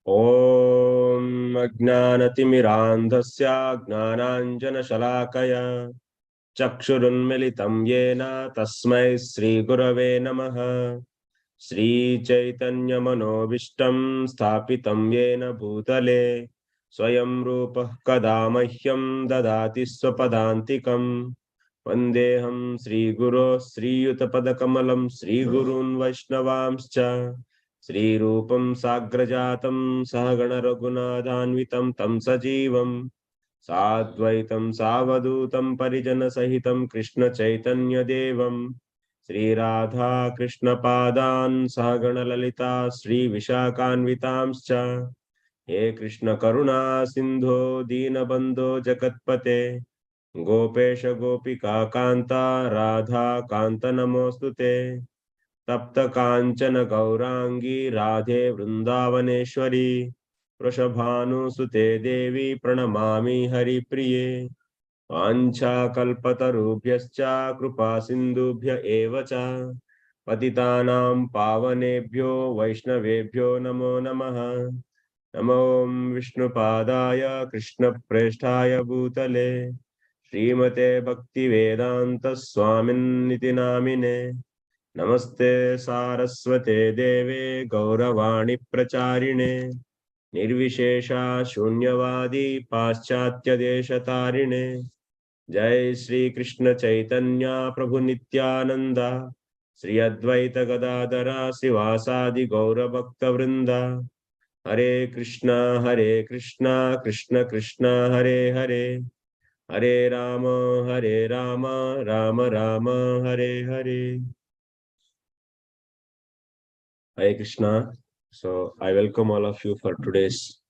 Om Ajnanatimirandhasya Gnananjanashalakaya Chakshurunmilitam Yena Tasmai Sri Gurave Namaha. Sri Chaitanya Manobishtam Sthapitam Yena Bhutale Swayam Rupah Kada Mahyam Dadati Swapadantikam. Vandeham Sri Guru Sri Yutapadakamalam Sri Gurun Vaishnavamscha Sri Rupam Sagrajatam Sahagana Raghunathanvitam Tam Sajivam Sadvaitam Savadutam Parijana Sahitam Krishna Chaitanya Devam Sri Radha Krishna Padan Sahagana Lalita Sri Vishakhanvitamscha He Krishna Karuna Sindho Deenabandho Jagatpate Gopesh गोपिका कांता राधा कांत नमोस्तुते तप्त कांचन गौरांगी राधे वृंदावनेश्वरी वृषभानुसुते देवी प्रणमामि हरिप्रिये वाञ्छाकल्पतरुभ्यश्च कृपा सिन्धुभ्य एव च पतितानां पावनेभ्यो वैष्णवेभ्यो नमो नमः नमो विष्णुपादाय कृष्णप्रेष्ठाय भूतले श्रीमते भक्तिवेदांत स्वामिन्निति नामिने नमस्ते सारस्वते देवे गौरवाणी प्रचारिणे निर्विशेषा शून्यवादी पाश्चात्य देशतारिणे जय श्री कृष्ण चैतन्य प्रभु नित्यानंद श्री अद्वैत गदाधर शिवासादि गौर भक्त वृंदा हरे Krishna Krishna Krishna Hare Hare Hare Ram Ram Ram Hare Hare. Hare Krishna. So I welcome all of you for today's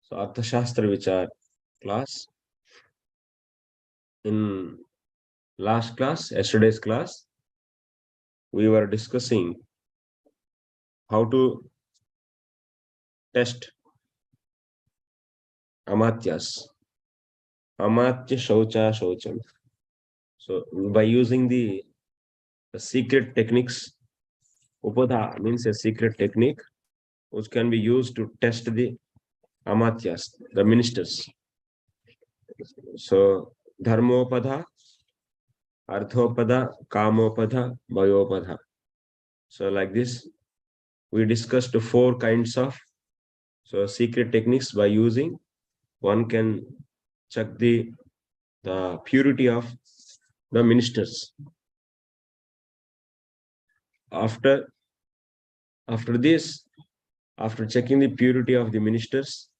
Arthaśāstra Vichar class. In last class, yesterday's class, we were discussing how to test amatyas. Amatya Shaucha Shaucham. So by using the secret techniques, Upadha means a secret technique which can be used to test the amatyas, the ministers. So Dharmopada, Arthopada, Kamopada, Vayopada. So like this, we discussed 4 kinds of secret techniques by using. One can check the purity of the ministers. After this, after checking the purity of the ministers,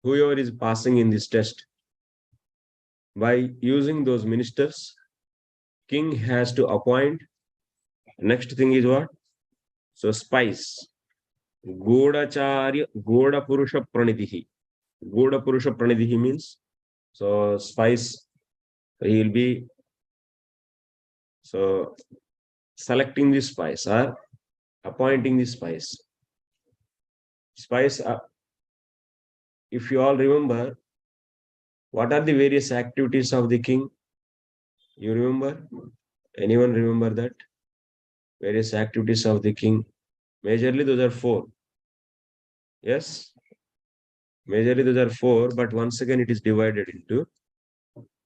whoever is passing in this test, by using those ministers, king has to appoint. Next thing is what? So spies. Godacharya, Goda Purusha Pranidhihi. Goda Purusha Pranidhihi means, so spies, he will be selecting the spies or appointing the spies. Spies are, if you all remember, what are the various activities of the king? You remember? Anyone remember that? Various activities of the king. Majorly those are 4. Yes? Majorly those are 4, but once again it is divided into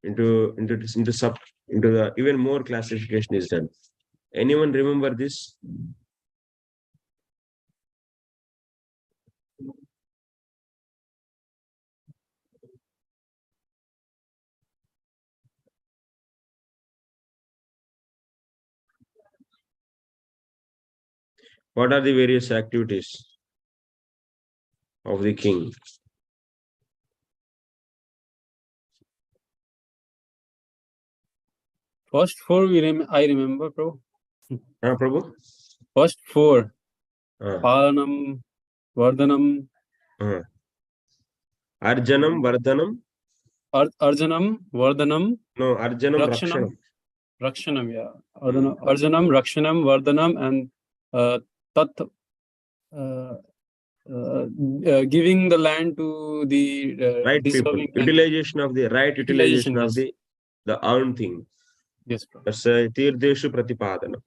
the even more classification is done. Anyone remember this? What are the various activities of the king? First 4 I remember, bro. Prabhu? First 4. Palanam, Vardhanam. Arjanam, Vardhanam. Arjanam, Vardhanam. No, Arjanam, Rakshanam. Rakshanam, yeah. Arjanam, Rakshanam, Vardhanam, and giving the land to the right people. Utilization of the the earned thing. Yes, bro. That's Tirteshu Pratipadanam.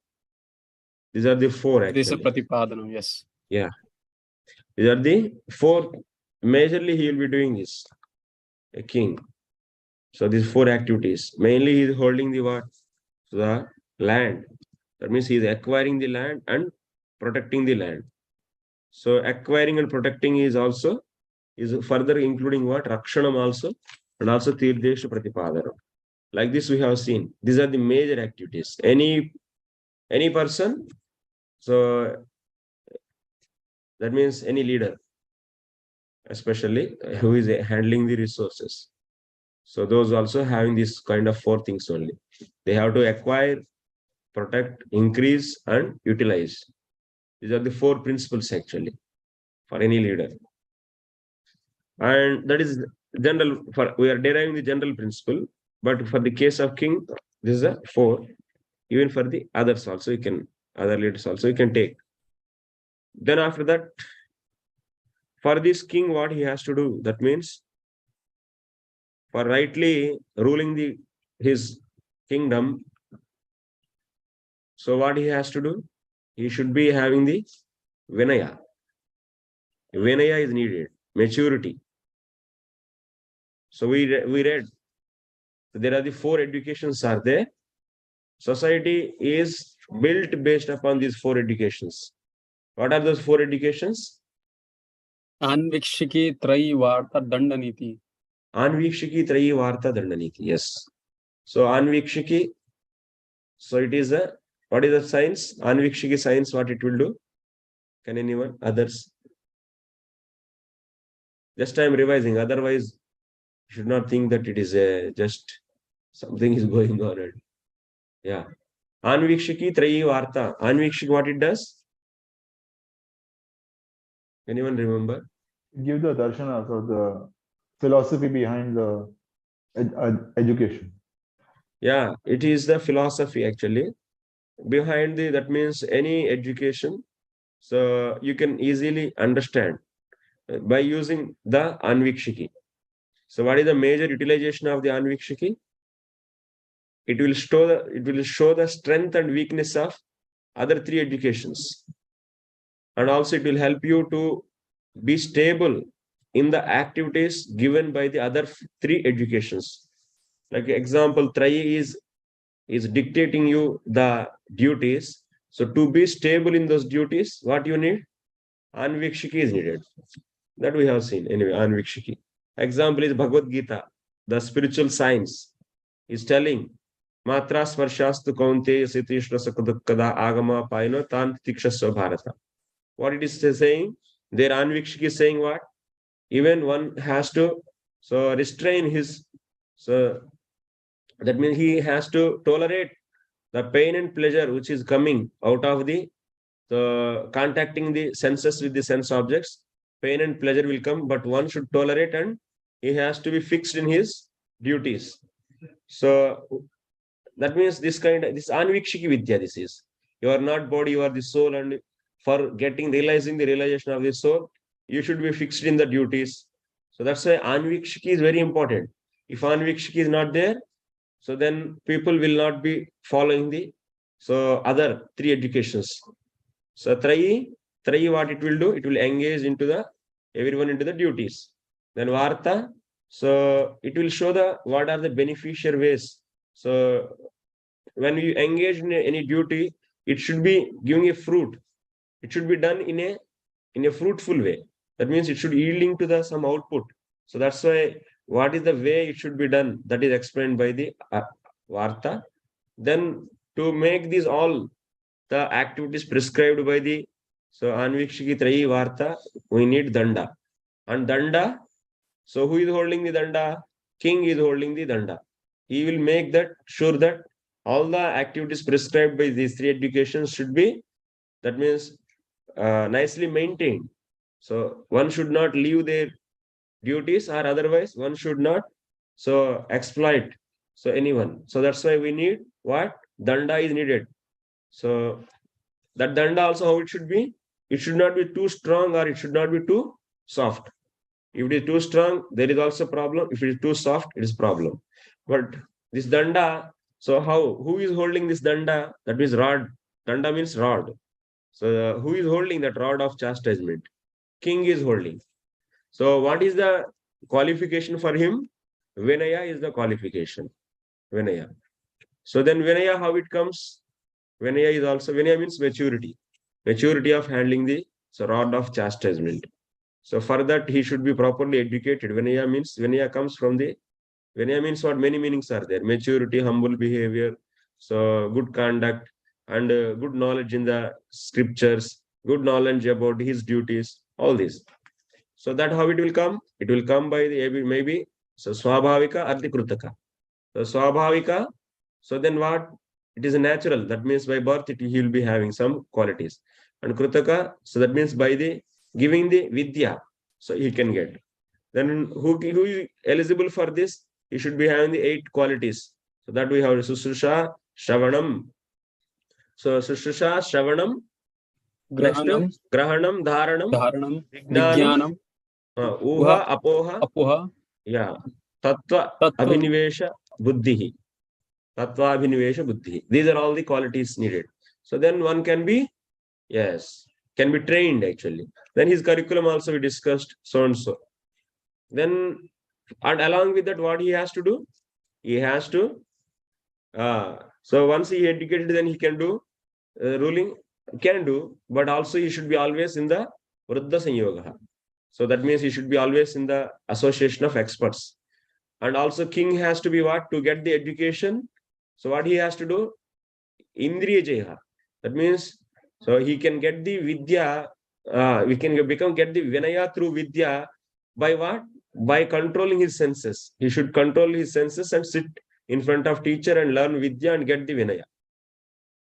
These are the 4 actually. Pratipadanam, yes. Yeah. These are the four. Majorly, he will be doing this. A king. So these four activities. Mainly, he is holding the what? The land. That means he is acquiring the land and protecting the land. So acquiring and protecting is further including what? Rakshanam also, and also Tirthesha Pratipadanam. Like this we have seen. These are the major activities. Any person, so that means any leader, especially who is handling the resources. So those also having this kind of four things only. They have to acquire, protect, increase, and utilize. These are the four principles actually for any leader. And that is general. We are deriving the general principle, but for the case of king, this is a four. Even for the others also, other leaders also you can take. Then after that, for this king, what he has to do? That means for rightly ruling his kingdom. So what he has to do? He should be having the Vinaya. Vinaya is needed. Maturity. So we read. There are the four educations are there. Society is built based upon these four educations. What are those four educations? Anvikshiki Trayi Varta Dandaniti. Anvikshiki Trayi Varta Dandaniti. Yes. So Anvikshiki. So it is what is the science? Anvikshiki science, what it will do? Can anyone? Others? Just I am revising. Otherwise, you should not think that it is just something is going on. Yeah. Anvikshiki Trayi Varta. Anvikshiki, what it does? Anyone remember? Give the darshanas or the philosophy behind the education. Yeah, it is the philosophy actually behind that means any education. So you can easily understand by using the Anvikshiki. So what is the major utilization of the Anvikshiki? It will show the strength and weakness of other three educations. And also it will help you to be stable in the activities given by the other three educations. Like example, Trayi is dictating you the duties. So to be stable in those duties, what you need? Anvikshiki is needed. That we have seen anyway, Anvikshiki. Example is Bhagavad Gita, the spiritual science is telling Matra Svarshastu Kaunte Sitishra Sakadukada Agama Paino Tan Tikshasva Bharata. What it is saying? Their Anvikshiki is saying what? Even one has to restrain his, so that means he has to tolerate the pain and pleasure which is coming out of the contacting the senses with the sense objects. Pain and pleasure will come, but one should tolerate and he has to be fixed in his duties. So that means this Anvikshiki Vidya, this is. You are not body, you are the soul, and for realizing the realization of the soul, you should be fixed in the duties. So that's why Anvikshiki is very important. If Anvikshiki is not there, so then people will not be following the other three educations. So Trayi, what it will do? It will engage into everyone into the duties. Then Varta, so it will show what are the beneficial ways. So when you engage in any duty, it should be giving a fruit. It should be done in a fruitful way. That means it should yielding to some output. So that's why what is the way it should be done? That is explained by the Varta. Then to make these all the activities prescribed by the Anvikshiki Trayi Varta, we need Danda. And Danda, so who is holding the Danda? King is holding the Danda. He will make sure that all the activities prescribed by these three educations should be, that means nicely maintained. So one should not leave their duties, or otherwise one should not exploit anyone. So that's why we need what? Danda is needed. So that danda also, how it should be? It should not be too strong or it should not be too soft. If it is too strong, there is also problem. If it is too soft, it is problem. But this danda, so who is holding this danda? That means rod. Danda means rod. So who is holding that rod of chastisement? king is holding. So what is the qualification for him? Vinaya is the qualification. Vinaya. So then Vinaya, how it comes? Vinaya is also, Vinaya means maturity. Maturity of handling the rod of chastisement. So for that, he should be properly educated. Vinaya comes from the, Vinaya means what? Many meanings are there. Maturity, humble behavior, so good conduct, and good knowledge in the scriptures, good knowledge about his duties, all this. So that how it will come? It will come by the maybe, so swabhavika arthi krutaka. So swabhavika, so then what? It is a natural. That means by birth, he will be having some qualities. And krutaka, so that means by the giving the vidya, so he can get. Then who is eligible for this? He should be having the 8 qualities. So that we have Sususha, Shravanam. So Sususha, Shravanam, Grahanam, Grahanam, Dharanam, Dharanam, Vijnanam, Vijnanam, Uha, Apoha, Apoha, yeah, Tattva, Tattva, Abhinivesha, Buddhihi. Tattva, Abhinivesha, Buddhihi. These are all the qualities needed. So then one can be, yes, can be trained actually. Then his curriculum also we discussed so and so. Then, and along with that, what he has to do? He has to, so once he educated, then he can do ruling, can do, but also he should be always in the Vruddha Sanyoga. So that means he should be always in the association of experts. And also king has to be what? To get the education. So what he has to do? Indriya Jaya. That means, so he can get the Vidya, we can get the Vinaya through Vidya by what? By controlling his senses. He should control his senses and sit in front of teacher and learn Vidya and get the Vinaya.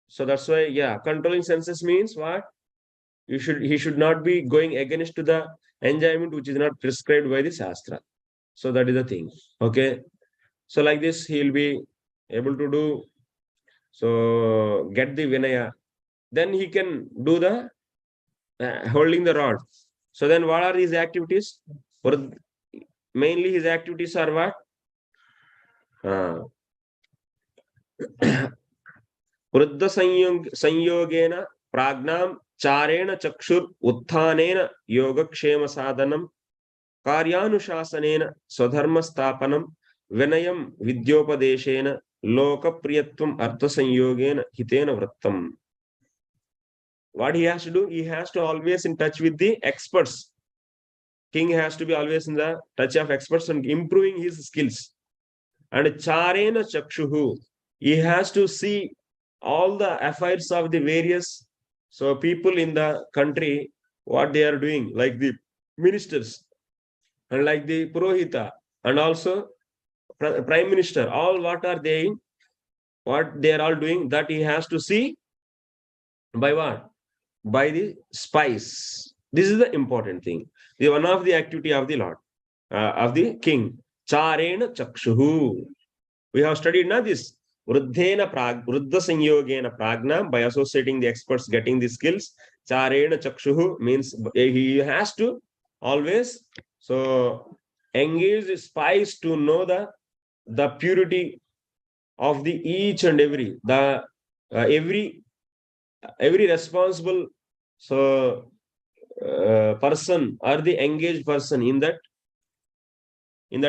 So that's why, yeah, controlling senses means what? He should not be going against to the enjoyment which is not prescribed by the Shastra. So that is the thing. Okay. So like this, he will be able to do, so get the Vinaya. Then he can do the holding the rod. So then what are his activities? Mainly his activities are what? Vruddha Sanyogena Pragnam Charena Chakshur Utthanena Yogakshema Sadhanam Karyanushāsanena Swadharma Sthapanam Vinayam Vidyopadeshena Lokapriyatvam Arthaśāstra Hitena Vrattam. What he has to do? He has to always in touch with the experts. King has to be always in the touch of experts and improving his skills. And Charena Chakshuhu, he has to see all the affairs of the various people in the country, what they are doing, like the ministers and like the Purohita and also Prime Minister, all what are they, what they are all doing, that he has to see by what? By the spies. This is the important thing. The one of the activity of the Lord, of the king. Charena Chakshuhu. We have studied now this. Vruddha Sanyogena Pragna, by associating the experts, getting the skills. Charena Chakshuhu means he has to always engage the spies to know the purity of the each and every, every responsible person or the engaged person in that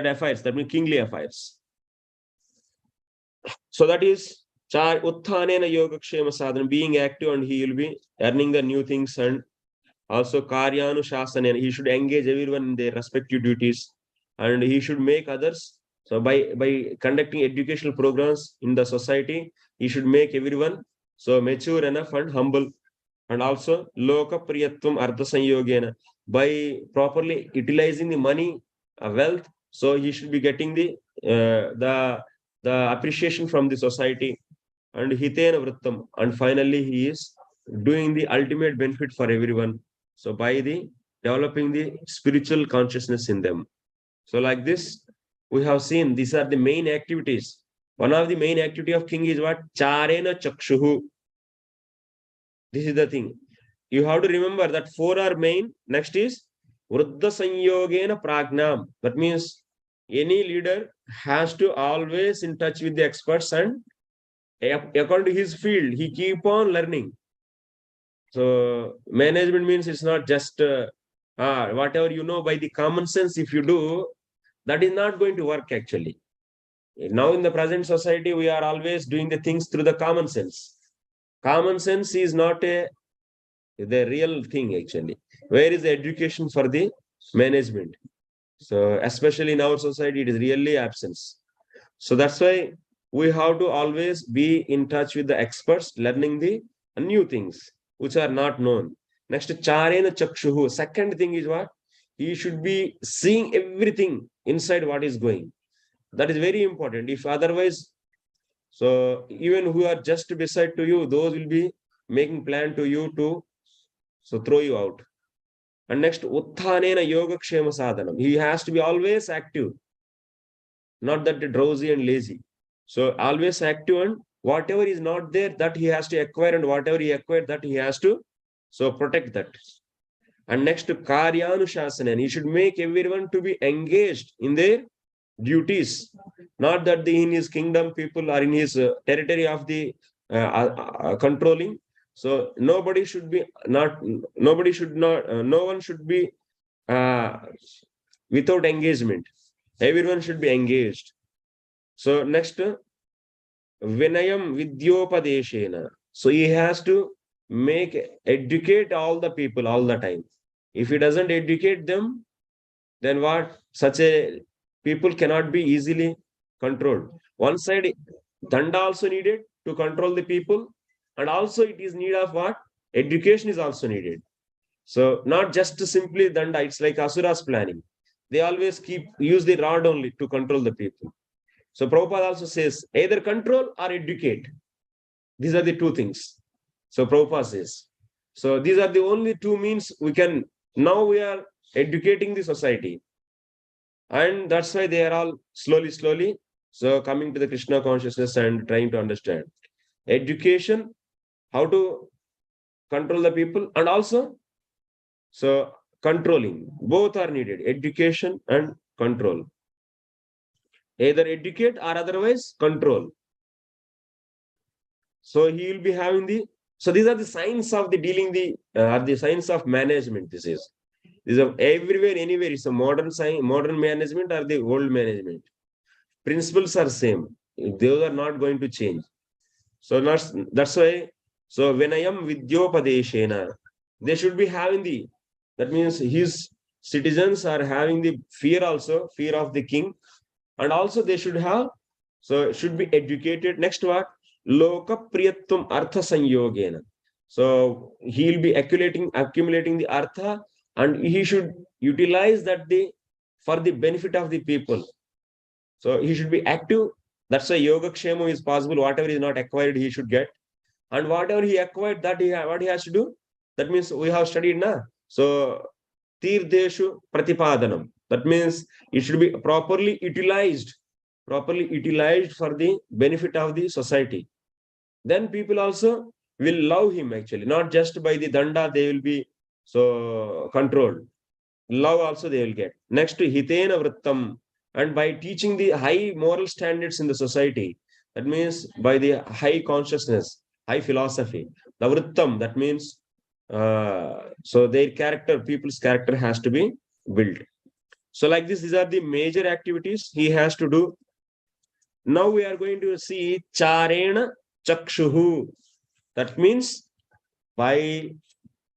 affairs, that means kingly affairs. So that is Utthanena Yogakshema Sadhana, being active, and he will be earning the new things, and also Karyanushāsanena, he should engage everyone in their respective duties, and he should make others. So by conducting educational programs in the society, he should make everyone mature enough and humble. And also Lokapriyatvam Arthaśāstra, by properly utilizing the money, wealth, so he should be getting the appreciation from the society, and hitena vrattam, and finally he is doing the ultimate benefit for everyone, so by the developing the spiritual consciousness in them. So like this, we have seen these are the main activities. One of the main activity of king is what? Charena Chakshuhu. This is the thing. You have to remember that 4 are main. Next is Vruddha Sanyogena Pragnam. That means any leader has to always in touch with the experts, and according to his field, he keep on learning. So management means it's not just whatever you know by the common sense, if you do, that is not going to work actually. Now in the present society, we are always doing the things through the common sense. Common sense is not the real thing actually. Where is the education for the management? So especially in our society, it is really absence. So that's why we have to always be in touch with the experts, learning the new things which are not known. Next, charena chakshuhu. Second thing is what? He should be seeing everything inside what is going. That is very important. If otherwise, so even who are just beside to you, those will be making plan to you to throw you out. And next, utthanena yogakshema sadhanam. He has to be always active, not that drowsy and lazy. So always active, and whatever is not there, that he has to acquire, and whatever he acquired, that he has to protect that. And next, karyanushasana. He should make everyone to be engaged in their duties, not that in his kingdom people are in his territory of the controlling. So nobody should be no one should be without engagement. Everyone should be engaged. So next, vinayam vidyopadeshena. So he has to educate all the people all the time. If he doesn't educate them, then what? Such a people cannot be easily controlled. One side, danda also needed to control the people, and also it is need of what? Education is also needed. So not just simply danda, it's like Asura's planning. They always use the rod only to control the people. So Prabhupada also says, either control or educate. These are the two things. So Prabhupada says. So these are the only two means we can, now we are educating the society. And that's why they are all slowly, so coming to the Krishna consciousness and trying to understand. Education, how to control the people, and also, so controlling. Both are needed, education and control. Either educate or otherwise control. So he will be having so these are the signs of the dealing the signs of management. This is everywhere, anywhere. It's a modern management or the old management. Principles are same. Those are not going to change. So that's why. So Vinayam vidyopadeshena, they should be having that means his citizens are having the fear also, fear of the king, and also they should have, so should be educated. Next what? Loka priyatvam artha sanyogena. So he will be accumulating the artha, and he should utilize that for the benefit of the people. So he should be active. That's why yogakshema is possible. Whatever is not acquired, he should get. And whatever he acquired, that what he has to do? That means we have studied now. So tirdeshu pratipadanam. That means it should be properly utilized for the benefit of the society. Then people also will love him actually, not just by the danda they will be so controlled. Love also they will get. Next to hitena vrittam, and by teaching the high moral standards in the society, that means by the high consciousness, high philosophy, the vrittam, that means so their character, people's character has to be built. So like this, these are the major activities he has to do. Now we are going to see charena chakshuhu. That means by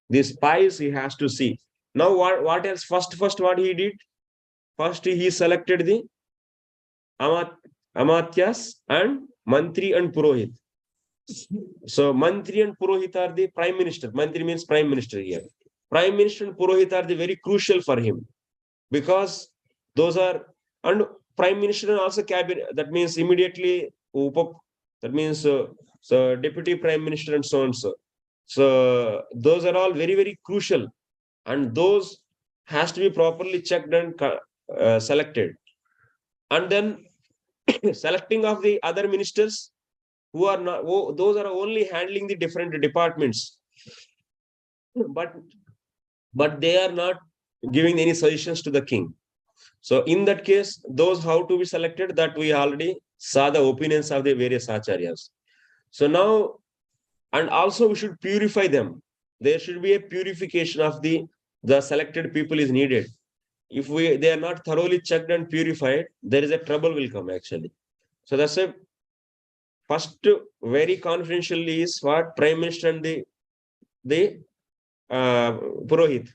the spies he has to see. Now what else? First what he did? First he selected the amatyas and mantri and purohit. So mantri and purohit are the prime minister. Mantri means prime minister here. Prime minister and purohit are the very crucial for him, because those are, and prime minister and also cabinet, that means immediately that means so deputy prime minister and so and so. So those are all very, very crucial, and those has to be properly checked and selected. And then selecting of the other ministers who are not, those are only handling the different departments, but they are not giving any suggestions to the king. So in that case, those how to be selected, that we already saw the opinions of the various acharyas. So now, and also we should purify them. There should be a purification of the selected people is needed. If they are not thoroughly checked and purified, there is a trouble will come actually. So that's a first very confidential is what Prime Minister and the Purohit,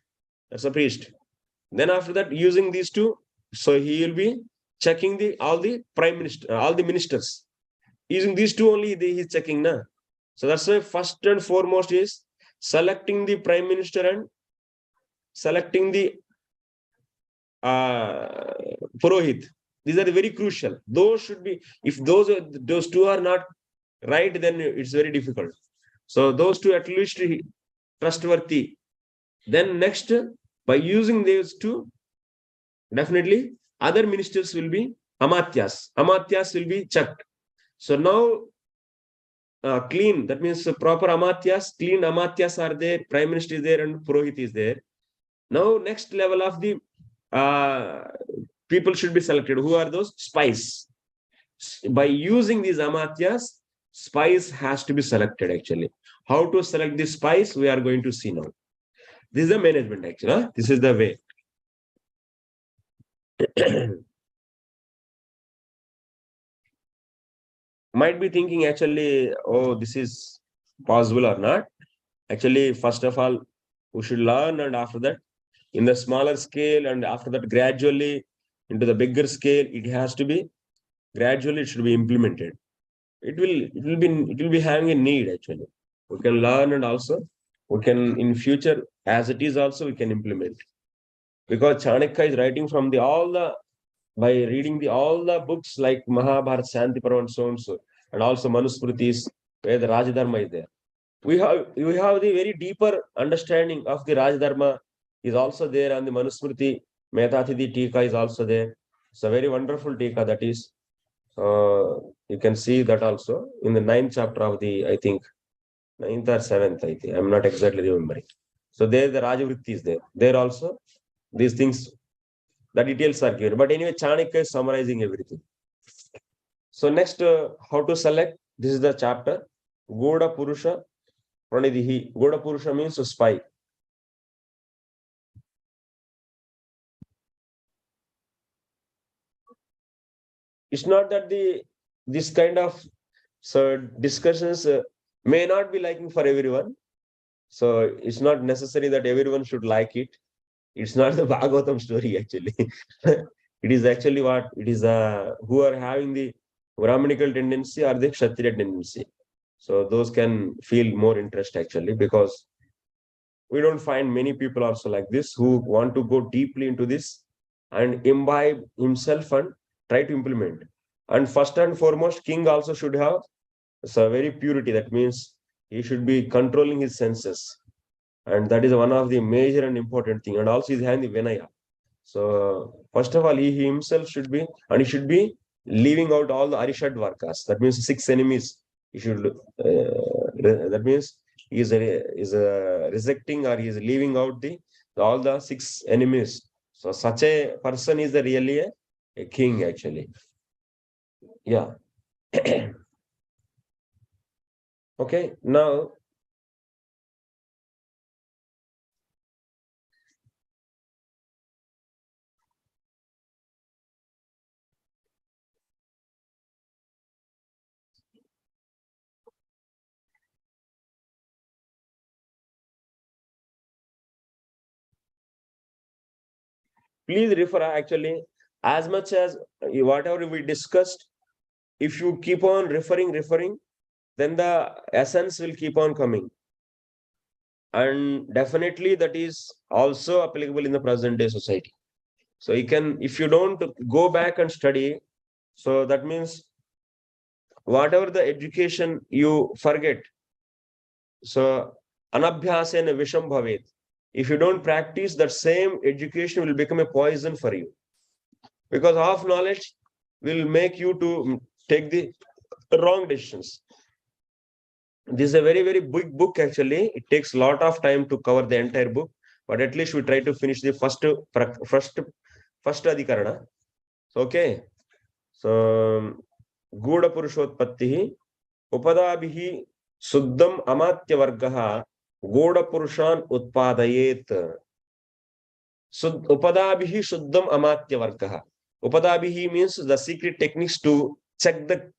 that's a priest. Then after that, using these two, so he will be checking all the Prime Minister, all the ministers. Using these two only, he is checking na. So that's why first and foremost is selecting the Prime Minister and selecting the Purohit. These are very crucial. Those should be, if those two are not right, then it's very difficult. So those two at least trustworthy. Then next, by using those two, definitely other ministers will be amatyas. Amatyas will be checked. So now clean, that means proper amatyas, clean amatyas are there, Prime Minister is there and Purohit is there. Now next level of the people should be selected. Who are those? Spies. By using these amatyas, spies has to be selected actually. How to select the spies, we are going to see now. This is the management actually. Huh? This is the way. Might be thinking actually, oh, this is possible or not. Actually, first of all, we should learn, and after that, in the smaller scale, and after that, gradually into the bigger scale, it has to be gradually. It should be implemented. It will be having a need actually. We can learn, and also we can in future, as it is also we can implement. Because Chanakya is writing from by reading all the books like Mahabharata, Shanti Parva, and so and so, and also Manusmritis, where the Rajadharma is there. We have the very deeper understanding of the Rajadharma is also there, and the Manusmriti Metathidi Tika is also there. It's a very wonderful Tika that is. You can see that also in the 9th chapter of the, I think, 9th or 7th, I think. I'm not exactly remembering. So there the Rajavritti is there. There also, these things, the details are given. But anyway, Chanakya is summarizing everything. So next, how to select? This is the chapter. Goda Purusha Pranidhihi. Goda Purusha means a spy. It's not that this kind of discussions may not be liking for everyone. So it's not necessary that everyone should like it. It's not the Bhagavatam story actually. It is actually what it is. Who are having the Brahmanical tendency or the Kshatriya tendency. So those can feel more interest actually, because we don't find many people also like this who want to go deeply into this and imbibe himself and try to implement. And first and foremost, king also should have very purity. That means he should be controlling his senses. And that is one of the major and important thing. And also he's having the Vinaya. So first of all, he himself should be, and he should be leaving out all the Arishad Varkas. That means 6 enemies. He should, that means he is rejecting, or he is leaving out all the 6 enemies. So such a person is really a king actually. Yeah. Okay, now please refer actually as much as whatever we discussed. If you keep on referring, then the essence will keep on coming. And definitely that is also applicable in the present day society. So you can, if you don't go back and study, so that means whatever the education you forget. So anabhyasena visham bhavet. If you don't practice, that same education will become a poison for you. Because half knowledge will make you to take the wrong decisions. This is a very, very big book actually. It takes a lot of time to cover the entire book, but at least we try to finish the first adhikarana. So, okay. So Guda Purushotpattihi Upadabhihi Suddham Amatya Vargaha Goda Purushan Utpadayet. Upadabihi Shuddham Amatya Vargaha. Upadabihi means the secret techniques to check the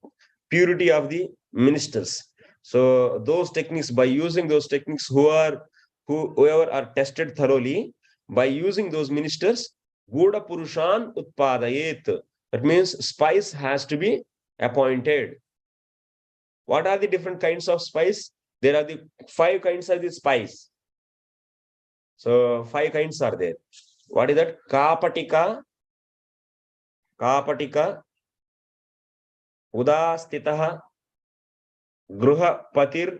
purity of the ministers. So those techniques, by using those techniques, whoever are tested thoroughly, by using those ministers, Gudha Purushan Utpadayet. That means spies has to be appointed. What are the different kinds of spies? There are the 5 kinds of the spies. So 5 kinds are there. What is that? Kāpaṭikaḥ, udāsthiḥ, gṛhapatiḥ,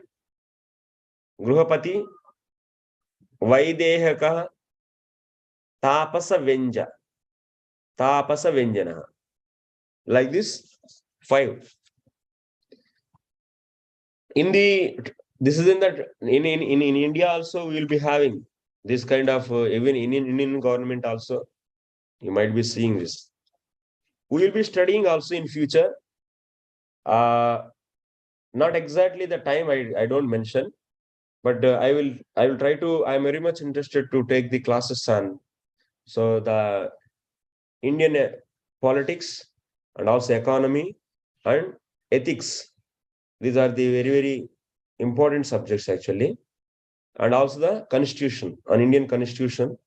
vaidehaḥ, tāpasaḥ. Like this, 5. This is in India also we will be having this kind of even in Indian government also you might be seeing this. We will be studying also in future. Not exactly the time I don't mention, but I will try to. I am very much interested to take the classes on so the Indian politics and also economy and ethics. These are the very, very important subjects actually. And also the constitution, on Indian constitution,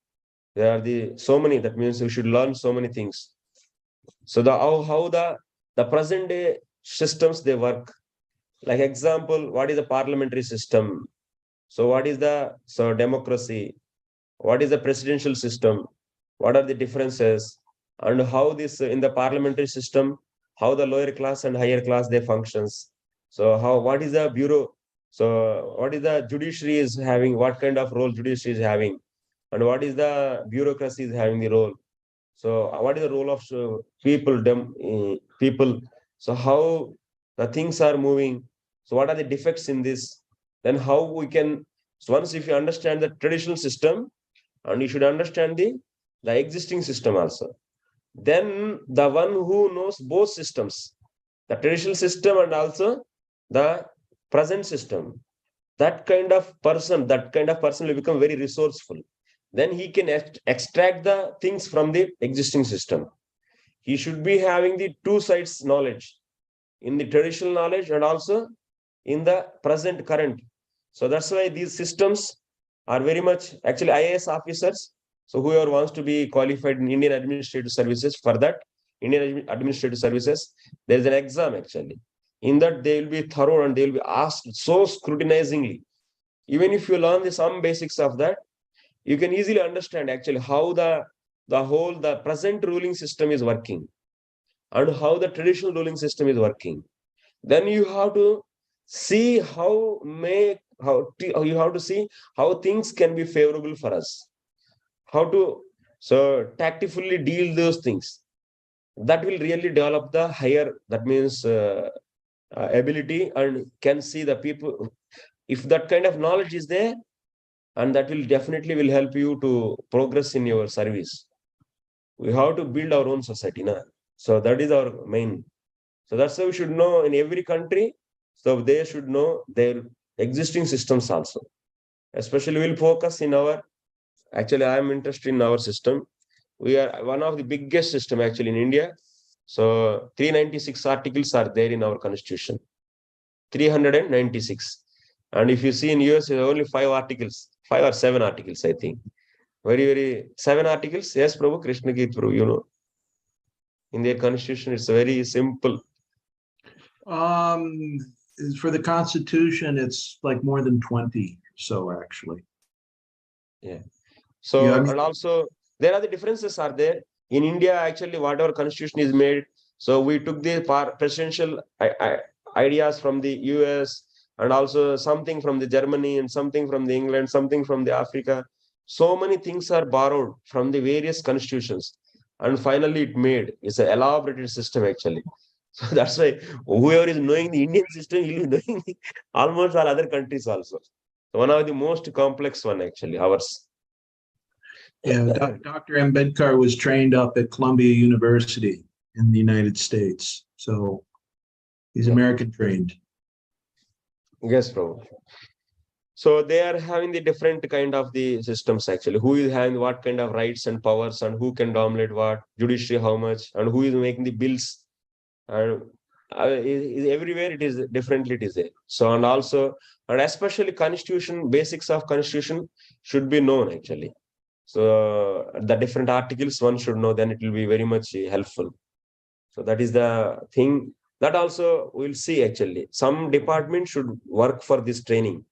there are so many, that means we should learn so many things. So how the present day systems they work. Like example, what is the parliamentary system? So what is the democracy? What is the presidential system? What are the differences? And how this in the parliamentary system, how the lower class and higher class they functions. So what is the bureau? So what is the judiciary is having? What kind of role judiciary is having? And what is the bureaucracy is having the role? So what is the role of people? So how the things are moving? So what are the defects in this? Then how we can? So once if you understand the traditional system, and you should understand the existing system also. Then the one who knows both systems, the traditional system and also the present system, that kind of person will become very resourceful. Then he can extract the things from the existing system. He should be having the 2 sides knowledge, in the traditional knowledge and also in the present current. So that's why these systems are very much actually IAS officers. So whoever wants to be qualified in Indian Administrative Services, for that Indian Administrative Services, there is an exam actually. In that they will be thorough and they will be asked so scrutinizingly. Even if you learn some basics of that, you can easily understand actually how the present ruling system is working and how the traditional ruling system is working. Then you have to see how things can be favorable for us. How to tactfully deal those things. That will really develop the higher, that means ability, and can see the people. If that kind of knowledge is there, and that will definitely help you to progress in your service. We have to build our own society now. So that is our main. So that's why we should know in every country. So they should know their existing systems also. Especially we'll focus in our. Actually, I am interested in our system. We are one of the biggest system actually in India. So 396 articles are there in our constitution. 396. And if you see in US, only 5 articles, 5 or 7 articles, I think. Very, very 7 articles. Yes, Prabhu, Krishna Geet Prabhu, you know. In their constitution, it's very simple. For the Constitution, it's like more than 20. So actually. Yeah. So, yeah, and also there are the differences are there. In India, actually, whatever constitution is made, so we took the presidential ideas from the US and also something from the Germany and something from the England, something from the Africa. So many things are borrowed from the various constitutions. And finally, it's an elaborated system actually. So that's why whoever is knowing the Indian system, he will be knowing almost all other countries also. So one of the most complex one actually, ours. Yeah, Dr. Ambedkar was trained up at Columbia University in the United States. So he's American trained. Yes, bro. So they are having the different kind of the systems actually. Who is having what kind of rights and powers, and who can dominate what, judiciary how much, and who is making the bills. And everywhere it is differently it is there. So and also, and especially constitution, basics of constitution should be known actually. So the different articles one should know, then it will be very much helpful. So that is the thing that also we'll see actually. Some department should work for this training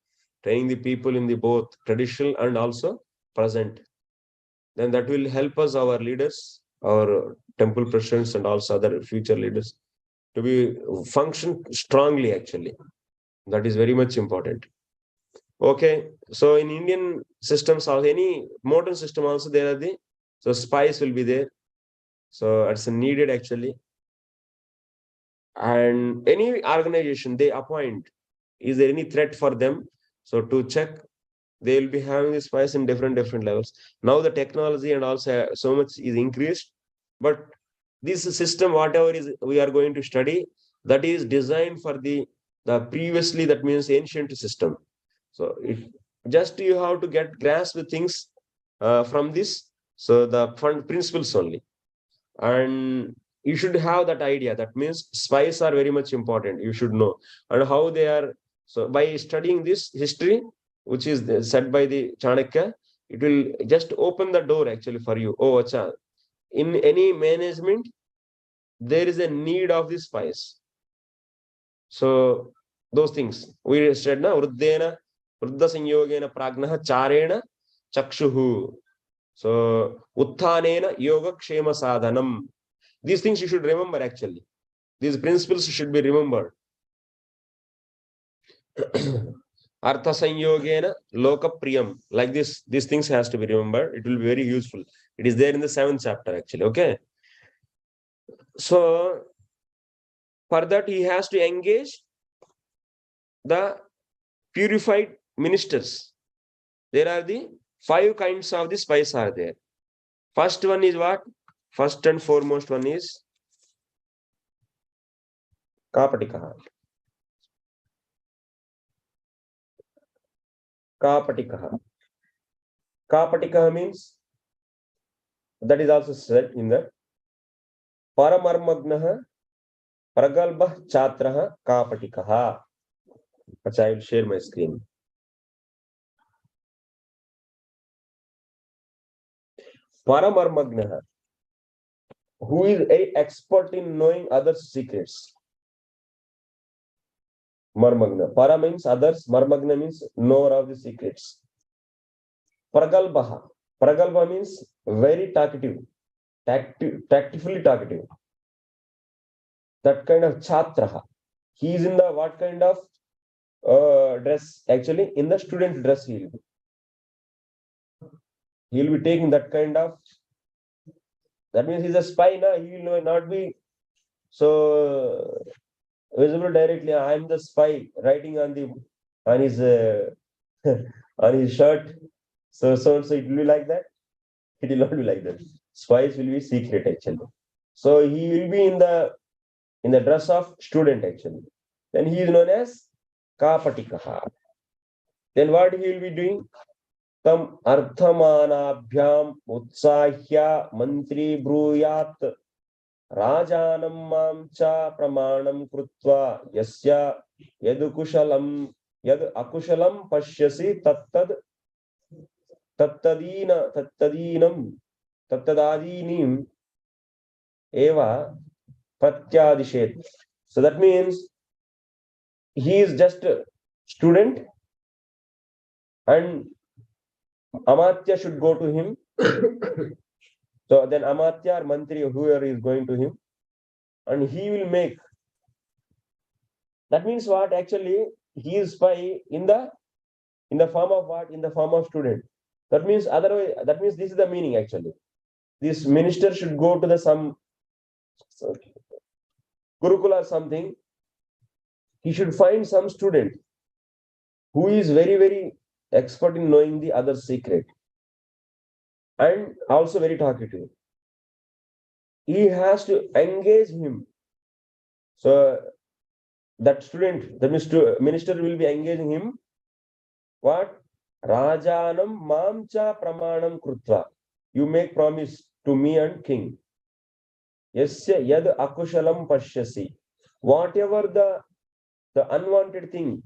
the people in the both traditional and also present. Then that will help us, our leaders, our temple presidents, and also other future leaders to be function strongly actually. That is very much important. Okay, so in Indian systems, or any modern system also, there are the so spies will be there. So it's needed actually. And any organization they appoint, is there any threat for them? So to check, they will be having the spies in different levels. Now the technology and also so much is increased, but this system, whatever is we are going to study, that is designed for the previously, that means ancient system. So if just you have to get grasp the things from this, so the fund principles only, and you should have that idea. That means spies are very much important. You should know and how they are. So by studying this history, which is said by the Chanakya, it will just open the door actually for you. Oh, acha, in any management, there is a need of the spies. So those things we said na, vruddha sanyogena pragnaha charena chakshuhu. So utthanena yoga kshema sadhanam. These things you should remember actually. These principles should be remembered. Arthaśāstra loka priyam. Like this, these things has to be remembered. It will be very useful. It is there in the 7th chapter actually. Okay. So for that he has to engage the purified ministers. There are the 5 kinds of the spies are there. First one is what? First and foremost one is kāpaṭikaḥ. Kāpaṭikaḥ. Kāpaṭikaḥ means, that is also said in the paramarmagnaha pragalbah chatraha kāpaṭikaḥ. I will share my screen. Paramarmagnaha, who is an expert in knowing others' secrets. Marmagna. Para means others, marmagna means knower of the secrets. Pragalbaha. Pragalba means very talkative, tactfully talkative. That kind of chatraha. He is in the what kind of dress? Actually, in the student dress he will be. He will be taking that kind of. That means he's a spy. Na? He will not be so visible directly. I am the spy, writing on his on his shirt. So it will be like that. It will not be like that. Spies will be secret actually. So he will be in the dress of student actually. Then he is known as kāpaṭikaḥ. Then what he will be doing? Tam arthamanabhyam utsahya mantri bruyat rajanam mamcha pramanam krutva yasya yad akushalam pashyasi tattadīnim eva pratyadishet. So that means he is just a student and amatya should go to him. So then amatya or mantri, whoever is going to him, and he will make. That means what? Actually, he is spy in the form of what? In the form of student. That means otherwise. That means this is the meaning actually. This minister should go to some Gurukula or something. He should find some student who is very, very expert in knowing the other secret and also very talkative. He has to engage him. So that student, the minister will be engaging him What? Rajanam mamcha pramanam krutva. You make promise to me and king. Yasya yad akushalam pashyasi. Whatever the unwanted thing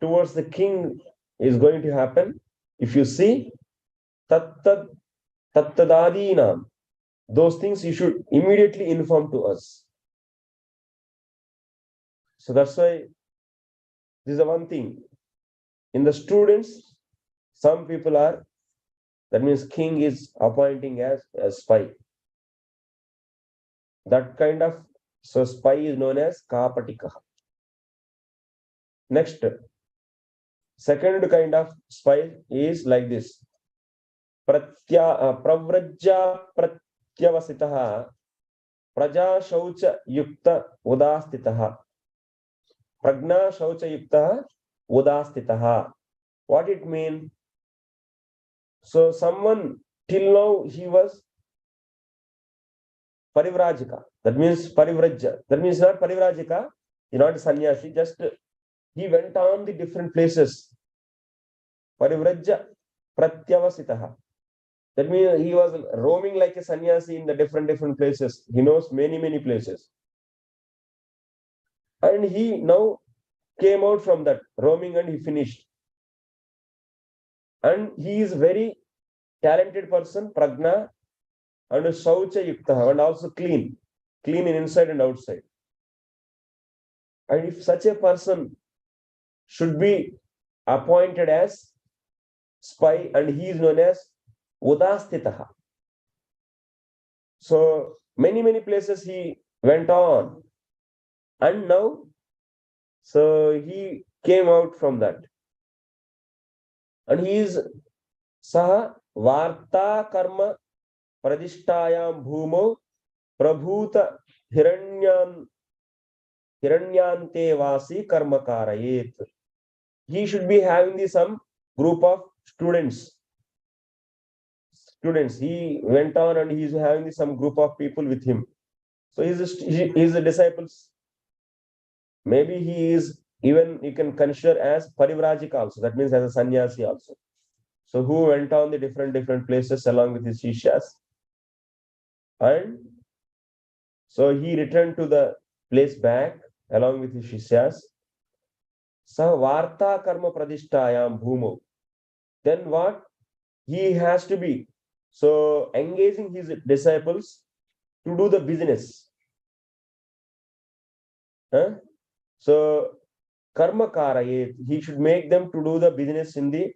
towards the king is going to happen, if you see, tattadadinam, those things you should immediately inform to us. So that's why this is the one thing. In the students, some people are, that means king is appointing as a spy. That kind of, so spy is known as kāpaṭikaḥ. Next, second kind of spy is like this. Pravrajya pratyavasitaḥ praja shaucha yukta udāsthiḥ. Prajna shaucha yukta udāsthiḥ. What it means? So someone till now he was parivrajika. That means parivrajya. That means not parivrajika. He's not a sannyasi. Just he went on the different places. Parivrajya pratyavasitaḥ. That means he was roaming like a sannyasi in the different places. He knows many places. And he now came out from that roaming and he finished. And he is very talented person, prajna, and shaucha yukta, and also clean in inside and outside. And if such a person should be appointed as spy, and he is known as udāsthiḥ. So many places he went on, and now so he came out from that. And he is saha varta karma pradishtayam bhumo prabhuta hiranyante vasi karma karayet. He should be having some group of students. He went on and he is having some group of people with him. So he is the disciples. Maybe he is even, you can consider as parivrajika also. That means as a sannyasi also. So who went on the different places along with his shishyas. And so he returned to the place back along with his shishyas. Sa varta karma pradishtayam bhumo. Then what? He has to be so engaging his disciples to do the business. So karma karayet, he should make them to do the business in the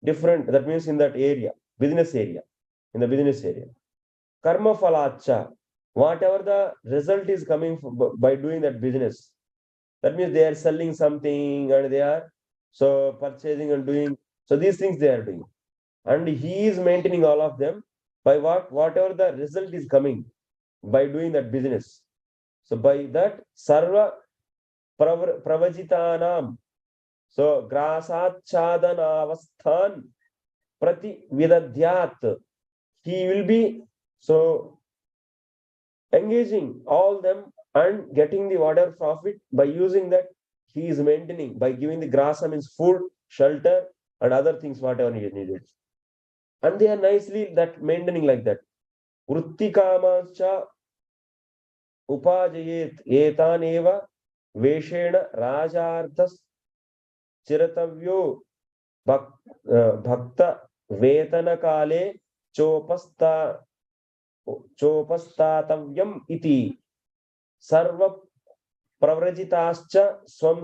different, that means in that area, business area, in the business area. Karma phalacha, whatever the result is coming by doing that business. That means they are selling something and they are so purchasing and doing. So these things they are doing. And he is maintaining all of them by whatever the result is coming by doing that business. So by that, sarva pravajitanam, so grāsāchādanāvasthan prati vidadhyat, he will be so engaging all them and getting the water profit by using that. He is maintaining by giving the grasa, means food, shelter, and other things whatever is needed. And they are nicely that maintaining like that. Vruttikamascha upajayet etaneva veshena rajarthas chiratavyo bhakta vetana kale chopastatavyam iti sarva pravrajitascha swam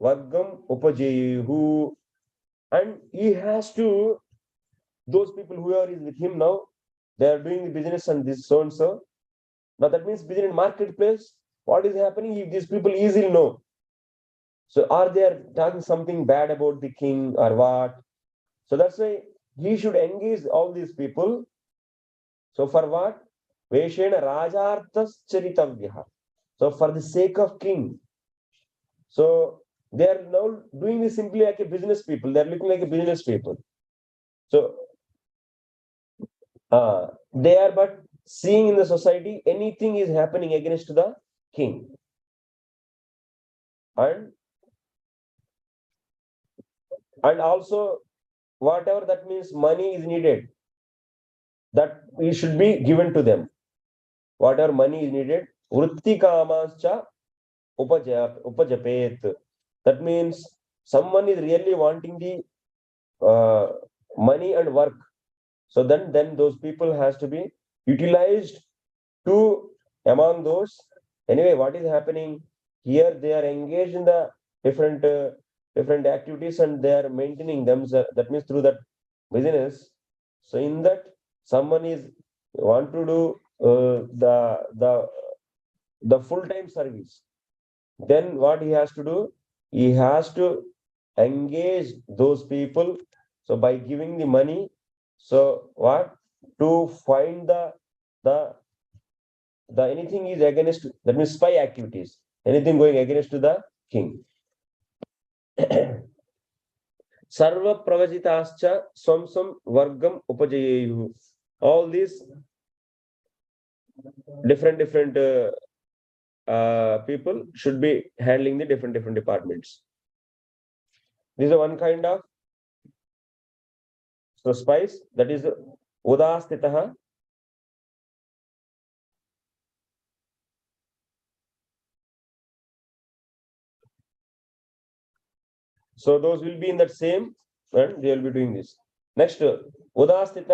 vargam upajayehu. And he has to, those people who are with him now, they are doing the business and this so and so. Now that means business marketplace, what is happening if these people easily know? So are they talking something bad about the king or what? So that's why he should engage all these people. So for what? Veshena rajarthas charitavyaha. So for the sake of king. So they are now doing this simply like a business people. They are looking like a business people. So they are but seeing in the society anything is happening against the king. And And also, whatever that means money is needed, that it should be given to them. Whatever money is needed, vritti kamascha upajapet. That means someone is really wanting the money and work. So then those people has to be utilized to among those. Anyway, what is happening here? They are engaged in the different activities and they are maintaining themselves. That means through that business. So in that, someone is want to do the full-time service. Then what he has to do? He has to engage those people. So by giving the money, so what? To find the anything is against, that means spy activities, anything going against to the king. Sarva pravajitascha swam vargam upajayeyu. All these different people should be handling the different departments. This is one kind of spies, that is udāsthiḥ. So those will be in that same, and they will be doing this. Next, udāsthiḥ.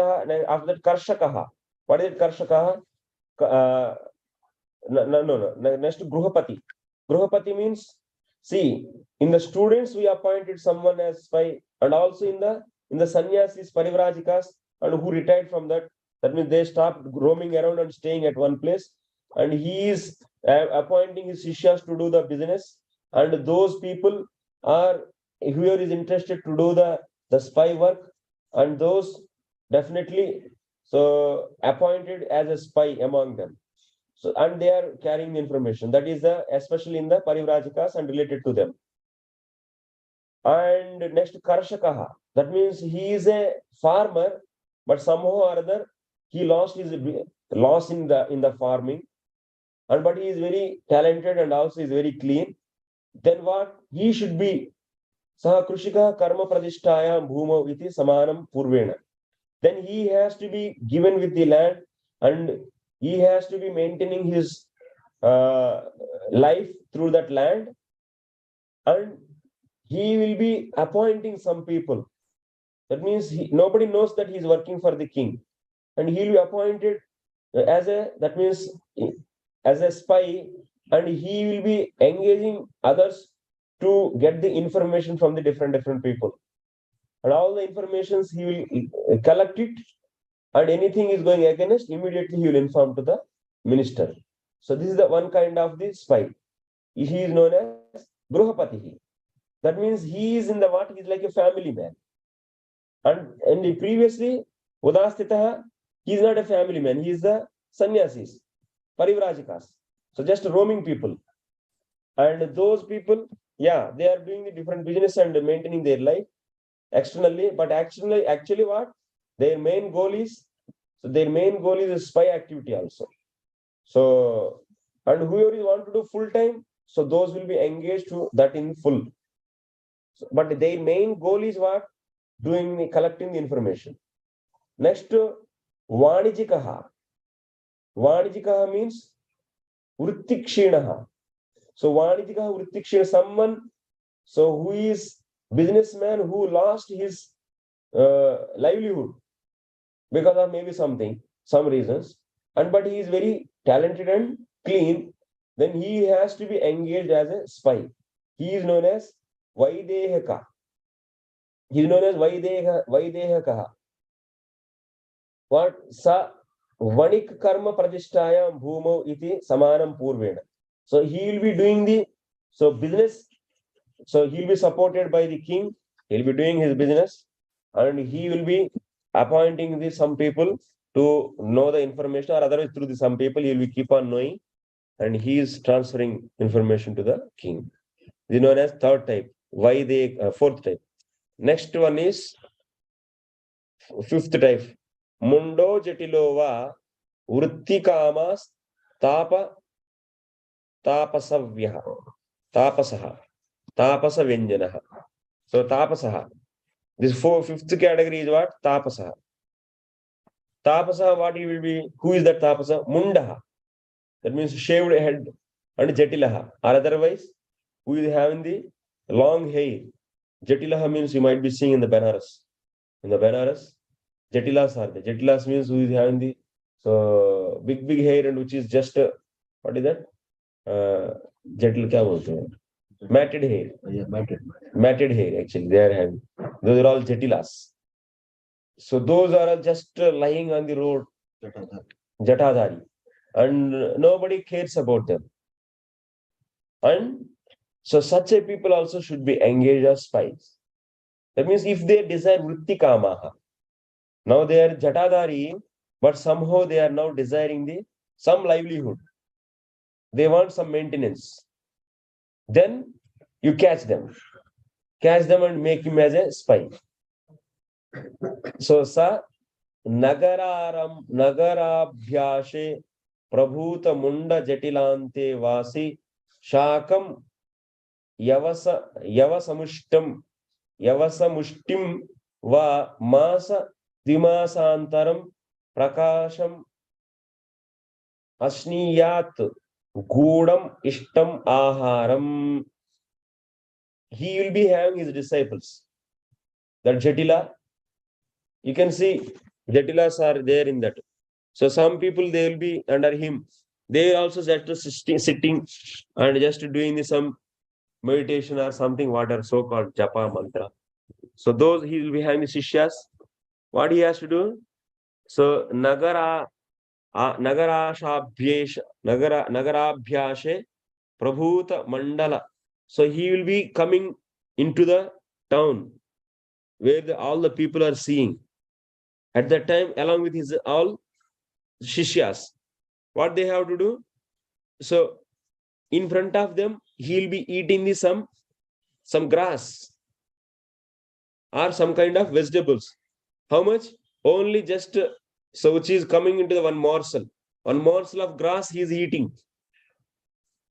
After that, karshakaḥ. What is it, karshakaḥ? No. Next, gṛhapatiḥ. Gṛhapatiḥ means, see, in the students we appointed someone as spy, and also in the sannyasis, parivrajikas, and who retired from that. That means they stopped roaming around and staying at one place, and he is appointing his shishyas to do the business, and those people are whoever is interested to do the spy work, and those definitely so appointed as a spy among them. So and they are carrying the information. That is especially in the parivrajikas and related to them. And next, karshakaḥ. That means he is a farmer, but somehow or other he lost in the farming, and but he is very talented and also is very clean. Then what he should be? Saha krushika karma pradishtayam bhumau iti samanam purvena. Then he has to be given with the land, and he has to be maintaining his life through that land, and he will be appointing some people. That means nobody knows that he is working for the king, and he will be appointed as a spy, and he will be engaging others to get the information from the different people, and all the informations he will collect it, and anything is going against, immediately he will inform to the minister. So this is the one kind of the spy. He is known as gṛhapatiḥ. That means he is in the what? He is like a family man. And previously, udāsthiḥ, he is not a family man. He is the sannyasis, parivrajikas. So just roaming people. And those people, yeah, they are doing the different business and maintaining their life externally, but actually what? Their main goal is a spy activity also. So, and whoever you want to do full time, so those will be engaged to that in full. So, but their main goal is what? Collecting the information. Next, vaidehaḥ. Vaidehaḥ means vrittikshīnaḥ. So vaidehaḥ vrittikshīna, someone so who is businessman who lost his livelihood because of maybe some reasons, but he is very talented and clean, then he has to be engaged as a spy. He is known as vaidehaḥ. He is known as vaidehaḥ. What? Sa vanik karma pradishtayam bhumau iti samanam purvena. So he will be doing the business. So he will be supported by the king. He will be doing his business, and he will be appointing some people to know the information, or otherwise through some people he will keep on knowing, and he is transferring information to the king. This is known as third type. Fourth type. Next one is fifth type. Mundo jatilova vrittikamas tāpasaḥ. Tāpasa vyanjanaḥ. So tāpasaḥ. This fifth category is what? Tāpasaḥ. Tāpasaḥ, what he will be? Who is that Tāpasaḥ? Mundaha. That means shaved head, and Jatilaha. Or otherwise, who is having the long hair. Jatilaha means you might be seeing in the Benares. In the Benares, Jatilas are there. Jatilas means who is having the big hair, and which is just what is that? Jatil kya bolte hain? Matted hair. Yeah, matted hair, actually, they are having. Those are all Jatilas. So those are all just lying on the road. Jatadhari. And nobody cares about them. And so such a people also should be engaged as spies. That means if they desire vritti kamaha, now they are Jatadhari, but somehow they are now desiring some livelihood. They want some maintenance. Then you catch them and make him as a spy. So sa nagarabhyashe prabhuta munda jatilante vasi shakam yavasamushtim va masa dimasantaram prakasham asniyat gūdam ishtam aharam. He will be having his disciples. That Jatila, you can see Jatilas are there in that. So some people, they will be under him. They also just sitting and just doing some meditation or something, what are so-called japa mantra. So those he will be having the sishyas. What he has to do? So nagarabhyashe prabhuta mandala. So he will be coming into the town where all the people are seeing. At that time, along with his all shishyas, what they have to do? So in front of them, he will be eating some grass or some kind of vegetables. How much? Only just so which is coming into the one morsel of grass he is eating.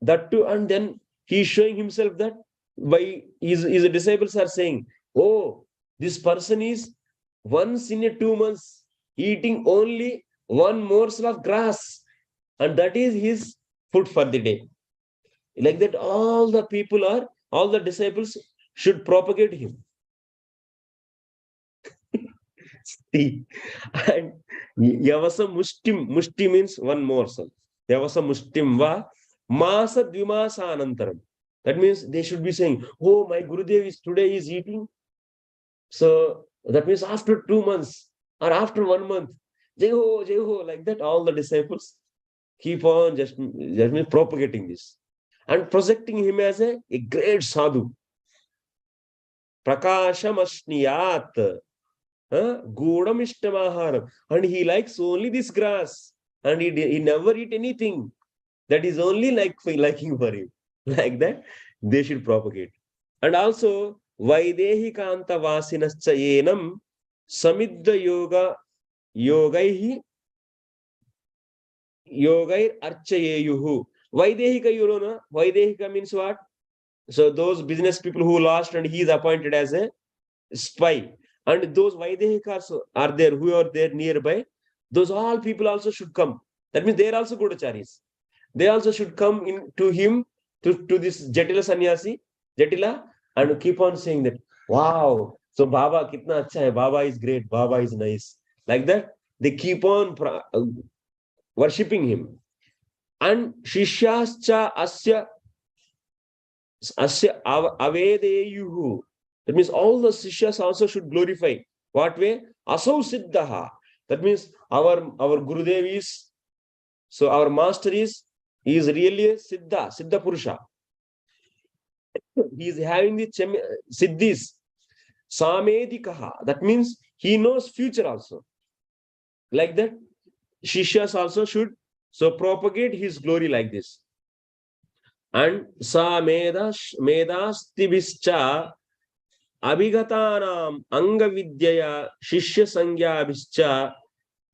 That too, and then he is showing himself that by his disciples are saying, oh, this person is once in 2 months eating only one morsel of grass, and that is his food for the day. Like that, all the disciples should propagate him. And Yavasa mushti means one morsel. Yavasa mushtim va masa dvimasa anantaram. That means they should be saying, oh, my Gurudev today is eating. So that means after 2 months or after 1 month, Jai ho, like that, all the disciples keep on just propagating this and projecting him as a great sadhu. Prakasham asniyat. Gūdam ishtamaharam. And he likes only this grass. And he never eat anything. That is only liking for him. Like that, they should propagate. And also, vaidehikanta vasinascha yenam samidda yogair archayeyuhu. Vaidehika, you know, Vaidehika means what? So those business people who lost, and he is appointed as a spy. And those Vaidehikas are there, who are there nearby. Those all people also should come. That means they are also Godacharis. They also should come in to him, to this Jatila sannyasi, Jatila, and keep on saying that, wow, so Baba kitna acha hai, Baba is great, Baba is nice. Like that, they keep on worshipping him. And Shishyascha asya avedeyuhu. That means all the Sishyas also should glorify. What way? Asau siddhaha. That means our Gurudev is, so our master is really a Siddha Purusha. He is having the Siddhis. Samedikaḥ. That means he knows future also. Like that, Shishyas also should so propagate his glory like this. And sa medastibhischa abhigatanam angavidyaya shishya sangyabhischa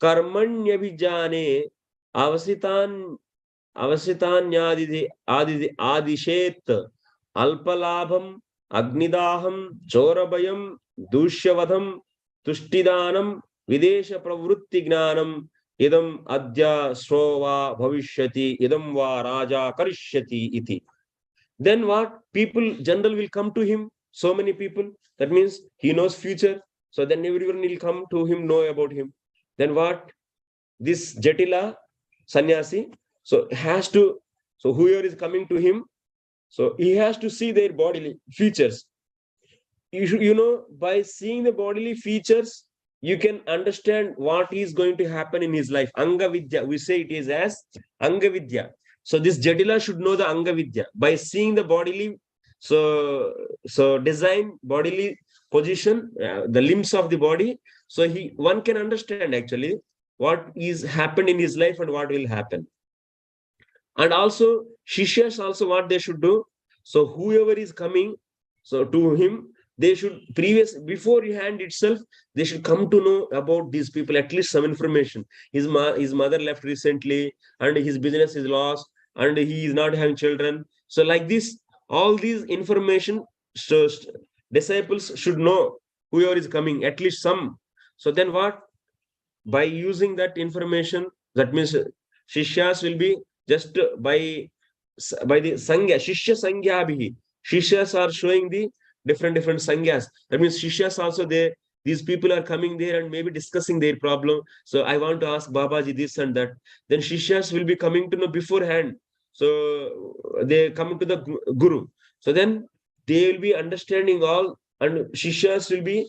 karmanyabhijane avasitanyadishet alpalabham agnidaham, chorabhayam, dushyavadham, tushtidanam, videsha pravrutti gnanam, idam adya srova bhavishyati, idam va raja karishyati iti. Then what? People, general will come to him, so many people. That means he knows future. So then everyone will come to him, know about him. Then what? This Jatila sannyasi, so has to, so whoever is coming to him, so he has to see their bodily features. You know, by seeing the bodily features, you can understand what is going to happen in his life. Anga Vidya, we say it is as Anga Vidya. So this Jatila should know the Anga Vidya by seeing the bodily, so design, bodily position, the limbs of the body. So one can understand actually what is happened in his life and what will happen. And also Shishyas also what they should do. So whoever is coming, so to him, they should beforehand itself, they should come to know about these people, at least some information. His mother left recently and his business is lost and he is not having children. So like this, all these information, so disciples should know whoever is coming, at least some. So then what? By using that information, that means Shishyas will be just by the Sangya, Shishya Sangya Abhi. Shishyas are showing the different sangyas. That means Shishyas also these people are coming there and maybe discussing their problem. So I want to ask Babaji this and that. Then Shishyas will be coming to know beforehand. So they come to the Guru. So then they will be understanding all, and Shishyas will be,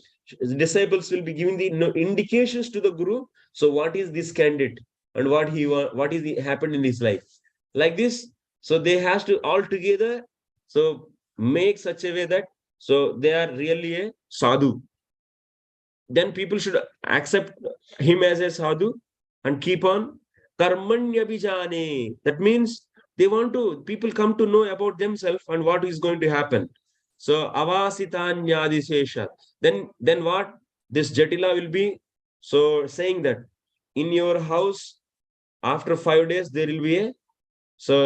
disciples will be giving the indications to the Guru. So what is this candidate and what is happened in his life? Like this. So they have to all together, so make such a way that, so they are really a sadhu. Then people should accept him as a sadhu and keep on karmanya bijane. That means people come to know about themselves and what is going to happen. So avasitanyadisesha. Then what? This Jatila will be so saying that in your house, after 5 days, there will be a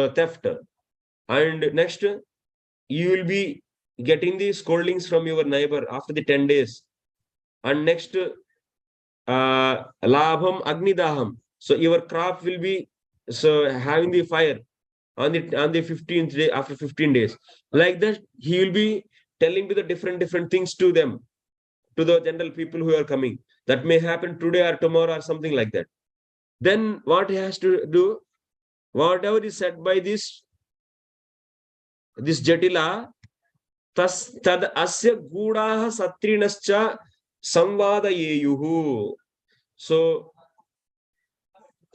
theft. And next, you will be getting the scoldings from your neighbor after the 10 days. And next, labham agnidaham. So your crop will be having the fire on the 15th day, after 15 days. Like that, he will be telling the different things to them, to the general people who are coming. That may happen today or tomorrow or something like that. Then what he has to do, whatever is said by this Jatila, tad asya gudaha satrinascha samvadayeyuhu. So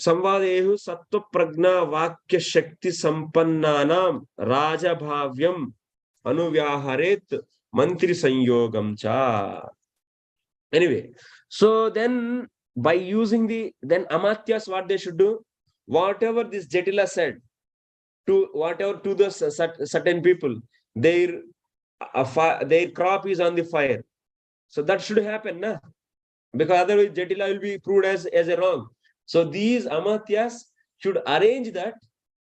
samvadayehu sattva pragna vakya shakti sampannanam raja bhavyam anuvyaharet mantri sanyogam cha. Anyway, so then by using then Amatyas, what they should do, whatever this Jatila said to the certain people, their crop is on the fire. So that should happen, na? Because otherwise Jatila will be proved as a wrong. So these Amatyas should arrange that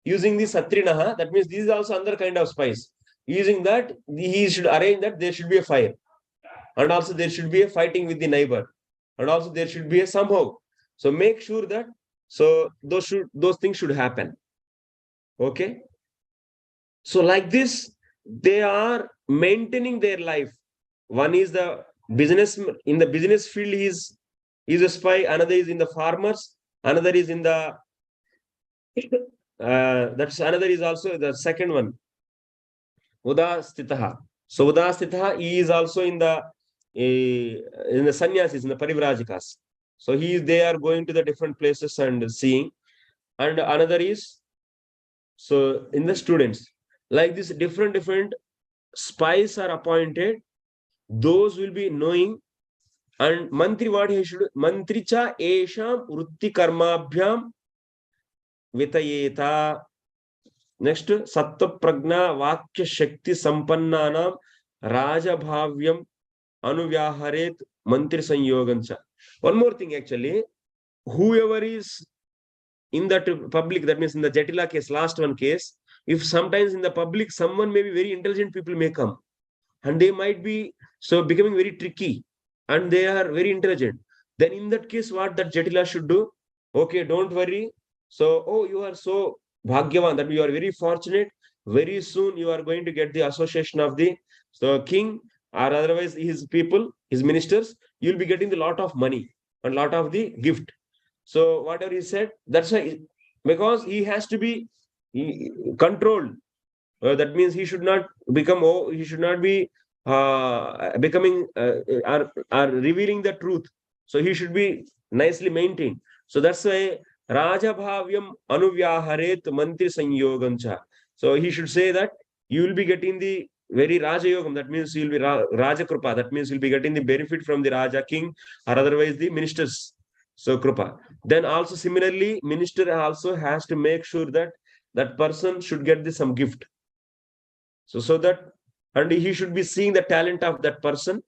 using the Satrinaha. That means this is also another kind of spice. Using that, he should arrange that there should be a fire. And also there should be a fighting with the neighbor. And also there should be a somehow. So make sure that, so those things should happen. Okay. So like this, they are maintaining their life. One is the business, in the business field, he is a spy. Another is in the farmers. Another is in the, another is also the second one, udāsthiḥ. So udāsthiḥ, he is also in the sannyasis, in the parivrājikas. So they are going to the different places and seeing. And another is, so in the students, like this, different spies are appointed. Those will be knowing. And mantri, what he should, mantricha esham vrutti karmabhyam vitayeta. Next, sattva pragna vakya shakti sampannanam raja bhavyam anuvyaharet mantri sanyogancha. One more thing, actually, whoever is in that public, that means in the Jatila case, last one case, if sometimes in the public, someone may be very intelligent people may come. and they might be so becoming very tricky, and they are very intelligent. Then in that case, what that Jatila should do? Okay, don't worry. So, oh, you are so bhagyavan, that you are very fortunate. Very soon you are going to get the association of the king, or otherwise his people, his ministers. You'll be getting a lot of money and lot of the gift. So whatever he said, that's why, because he has to be controlled. That means he should not become, he should not be becoming or revealing the truth. So he should be nicely maintained. So that's why Raja Bhavyam Anuvyaharet Mantri Sanyogamcha. So he should say that you will be getting the very Raja Yogam. That means you will be Raja Krupa. That means you'll be getting the benefit from the Raja king, or otherwise the ministers. So Krupa. Then also similarly, minister also has to make sure that that person should get some gift. So that, and he should be seeing the talent of that person,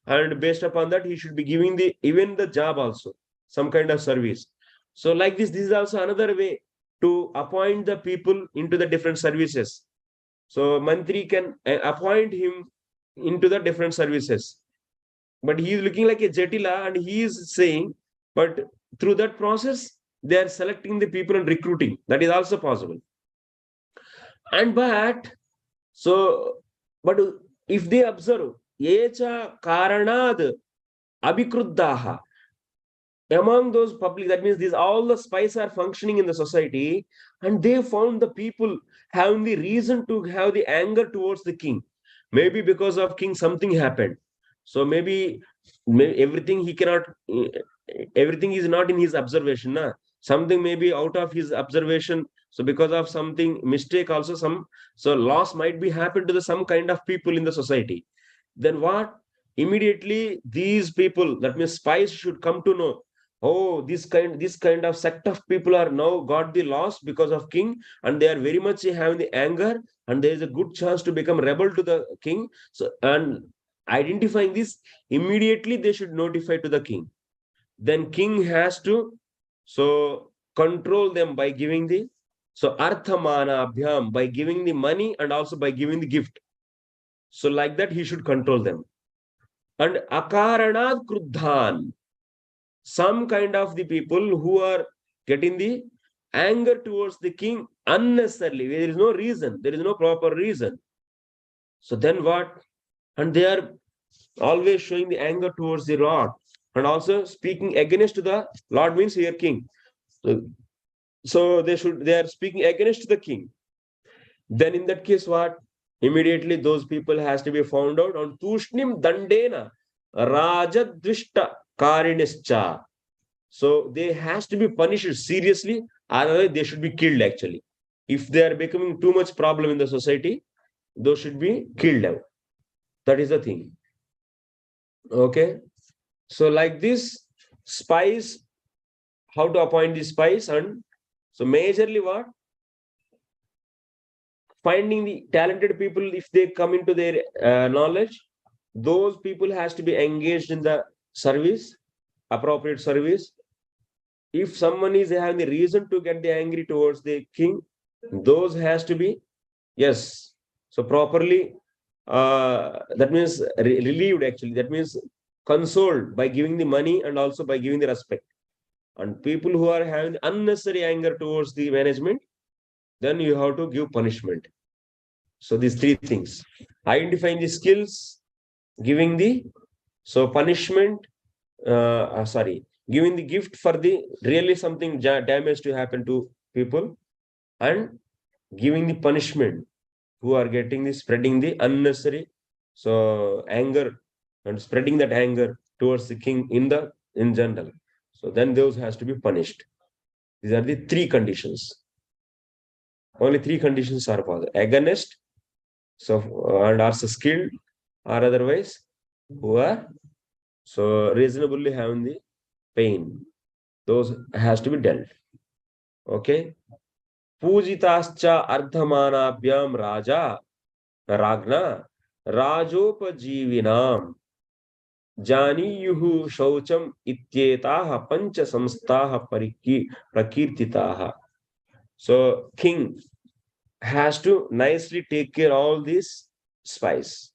and based upon that, he should be giving even the job also, some kind of service. So like this is also another way to appoint the people into the different services. So Mantri can appoint him into the different services. But he is looking like a Jatila, and he is saying, but through that process, they are selecting the people and recruiting. That is also possible. And but if they observe, Yecha Karanad Abhikruddaha, among those public, that means all the spies are functioning in the society, and they found the people having the reason to have the anger towards the king. Maybe because of king something happened. So maybe everything he cannot, everything is not in his observation. Something may be out of his observation. So because of something mistake also, so loss might be happened to some kind of people in the society. Then what? Immediately these people, that means spies, should come to know, oh, this kind of sect of people are now got the loss because of king, and they are very much having the anger, and there is a good chance to become rebel to the king. So, and identifying this, immediately they should notify to the king. Then king has to control them by giving the arthamana by giving the money and also by giving the gift. So like that he should control them. And akaranad kruddhan, some kind of the people who are getting the anger towards the king unnecessarily. There is no reason. There is no proper reason. So then what? And they are always showing the anger towards the Lord, and also speaking against the Lord, means here king. So they are speaking against the king. Then in that case, what? Immediately those people has to be found out on tushnim dandena rajadvishta karinischa. So they has to be punished seriously, otherwise they should be killed actually. If they are becoming too much problem in the society, those should be killed out. That is the thing. Okay. So like this, spies, how to appoint the spies, and so majorly what? Finding the talented people, if they come into their knowledge, those people has to be engaged in the service, appropriate service. If someone is having the reason to get the angry towards the king, those has to be, yes, so properly, that means relieved actually. That means consoled by giving the money and also by giving the respect. And people who are having unnecessary anger towards the management, then you have to give punishment. So these three things: identifying the skills, giving the punishment, giving the gift for the really something damage to happen to people, and giving the punishment who are getting the spreading the unnecessary anger and spreading that anger towards the king in general. So then those has to be punished. These are the three conditions. Only three conditions are possible: against, and also skilled, or otherwise who are reasonably having the pain. Those has to be dealt. Okay. Pujitascha ardhamanabhyam raja ragna rajopajivinam janiyuhu shaucham ityetaha pancha samstaha prakirtitaha. So king has to nicely take care of all these spies.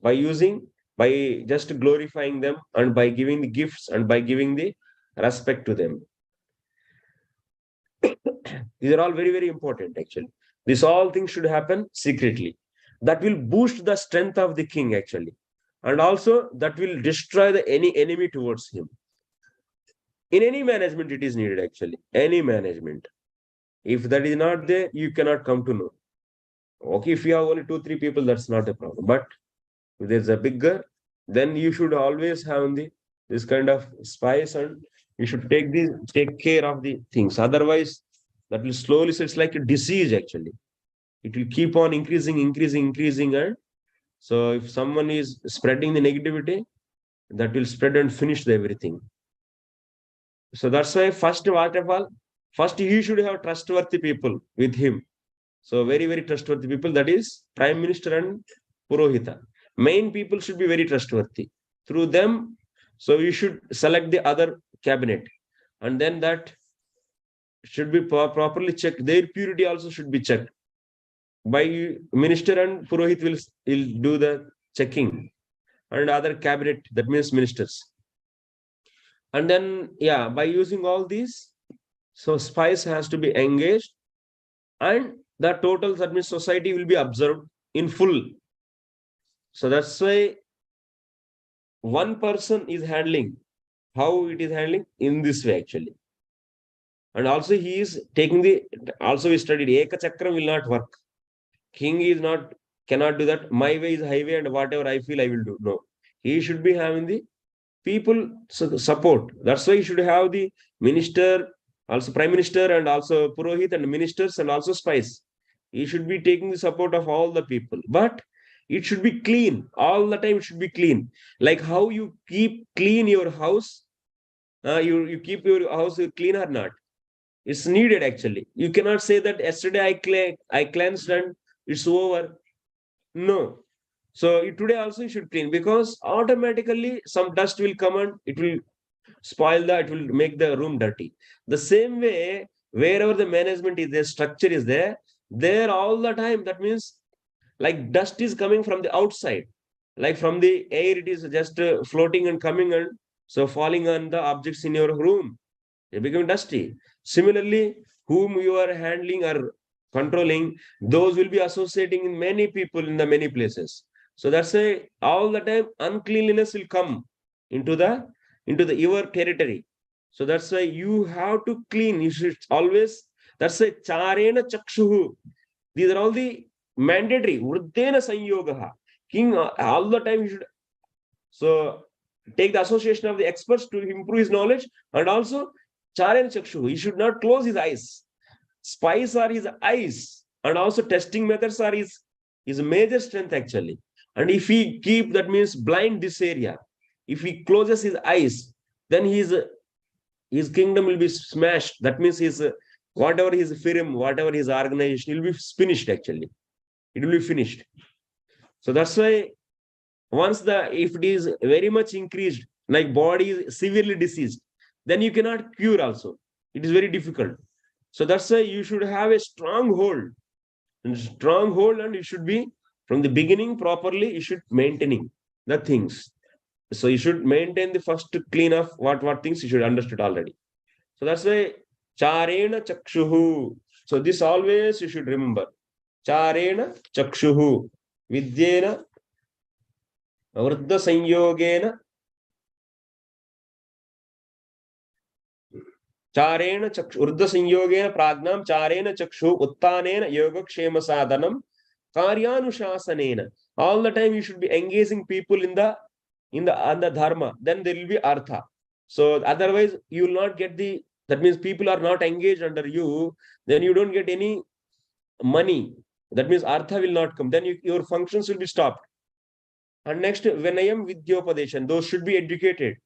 by just glorifying them and by giving the gifts and by giving the respect to them. These are all very, very important actually. These all things should happen secretly. That will boost the strength of the king actually. And also that will destroy any enemy towards him. In any management, it is needed actually. Any management. If that is not there, you cannot come to know. Okay, if you have only 2-3 people, that's not a problem. But if there's a bigger, then you should always have this kind of spies, and you should take care of the things. Otherwise, that will slowly, so it's like a disease actually. It will keep on increasing, and so if someone is spreading the negativity, that will spread and finish everything. So that's why first he should have trustworthy people with him. So very, very trustworthy people, that is Prime Minister and Purohita. Main people should be very trustworthy. Through them, so you should select the other cabinet, and then that should be properly checked. Their purity also should be checked. By Minister and Purohit will do the checking, and other cabinet, that means ministers. And then, yeah, by using all these, so spies has to be engaged, and the total, that means society will be observed in full. So that's why one person is handling, how it is handling in this way actually. And also he is taking also we studied Eka Chakram will not work. King cannot do that. My way is highway, and whatever I feel I will do. No, he should be having the people support. That's why you should have the minister, also Prime Minister, and also Purohit and ministers, and also spies. He should be taking the support of all the people. But it should be clean. All the time it should be clean. Like how you keep clean your house, you keep your house clean or not. It's needed actually. You cannot say that yesterday I cleansed and it's over. No. So today also you should clean, because automatically some dust will come and it will spoil it will make the room dirty. The same way, wherever the management is there, structure is there all the time, that means like dust is coming from the outside, like from the air, it is just floating and coming, and so falling on the objects in your room, they become dusty. Similarly, whom you are handling or controlling, those will be associating in many people in the many places. So that's why all the time uncleanliness will come into your territory. So that's why you have to clean. You should always, that's why charena chakshuhu. These are all the mandatory. Vruddhena sanyogaha. King all the time you should so take the association of the experts to improve his knowledge, and also charena chakshuhu. He should not close his eyes. Spies are his eyes, and also testing methods are his major strength actually. And if he keep, that means blind this area, if he closes his eyes, then his kingdom will be smashed. That means whatever his firm, whatever his organization will be finished actually. It will be finished. So that's why once if it is very much increased, like body is severely diseased, then you cannot cure also. It is very difficult. So that's why you should have a strong hold, and you should be from the beginning properly. You should maintaining the things. So you should maintain the first clean of what things you should understood already. So that's why charena chakshuhu. So this always you should remember. Charena chakshuhu vidyena vruddha sanyogena charena chakshu vruddha sanyogena pragnam charena chakshu uttanena yogakshema sadhanam karyanushāsanena. All the time you should be engaging people in the dharma, then there will be artha. So otherwise you will not get that means people are not engaged under you, then you don't get any money. That means artha will not come, then your functions will be stopped. And next, venayam vidyopadeshan, those should be educated.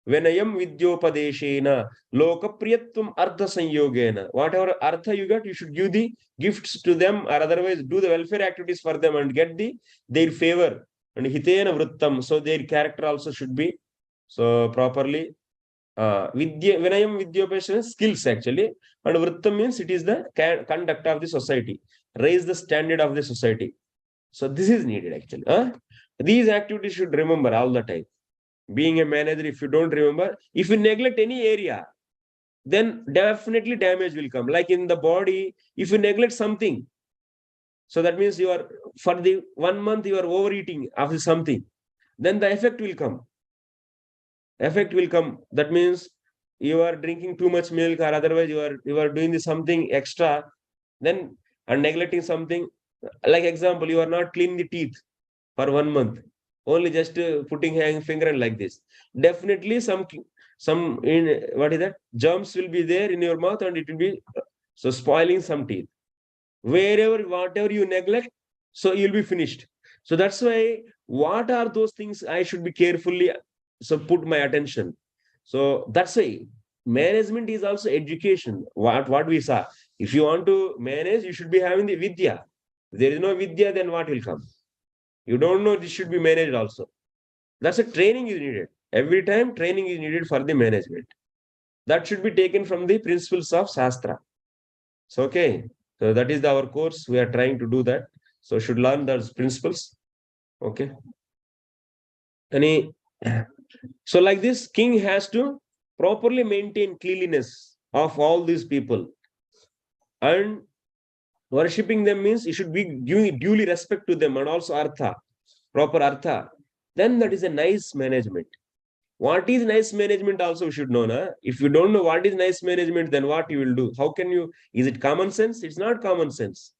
Venayam vidyopadeshena lokapriyatvam artha sanyogena. Whatever artha you got, you should give the gifts to them, or otherwise do the welfare activities for them and get their favor. And hitena vrittam, so their character also should be so properly. Venayam vidyopadeshena, skills actually, and vrittam means it is the conduct of the society, raise the standard of the society. So this is needed actually. These activities should remember all the time. Being a manager, if you don't remember, if you neglect any area, then definitely damage will come. Like in the body, if you neglect something, so that means you are, for the 1 month, you are overeating after something, then the effect will come. Effect will come. That means you are drinking too much milk, or otherwise you are doing something extra, then and neglecting something. Like example, you are not cleaning the teeth for 1 month, only just putting a finger and like this. Definitely some in what is that? Germs will be there in your mouth, and it will be so spoiling some teeth. Whatever you neglect, so you'll be finished. So that's why, what are those things I should be carefully put my attention. So that's why management is also education. What we saw, if you want to manage, you should be having the vidya. If there is no vidya, then what will come? You don't know, this should be managed also. That's a training is needed. Every time training is needed for the management. That should be taken from the principles of Shastra. So, okay. So that is our course. We are trying to do that. So should learn those principles. Okay. So like this, king has to properly maintain cleanliness of all these people. And worshipping them means you should be giving duly respect to them, and also artha, proper artha. Then that is a nice management. What is nice management also we should know. Na? If you don't know what is nice management, then what you will do? How can you? Is it common sense? It's not common sense.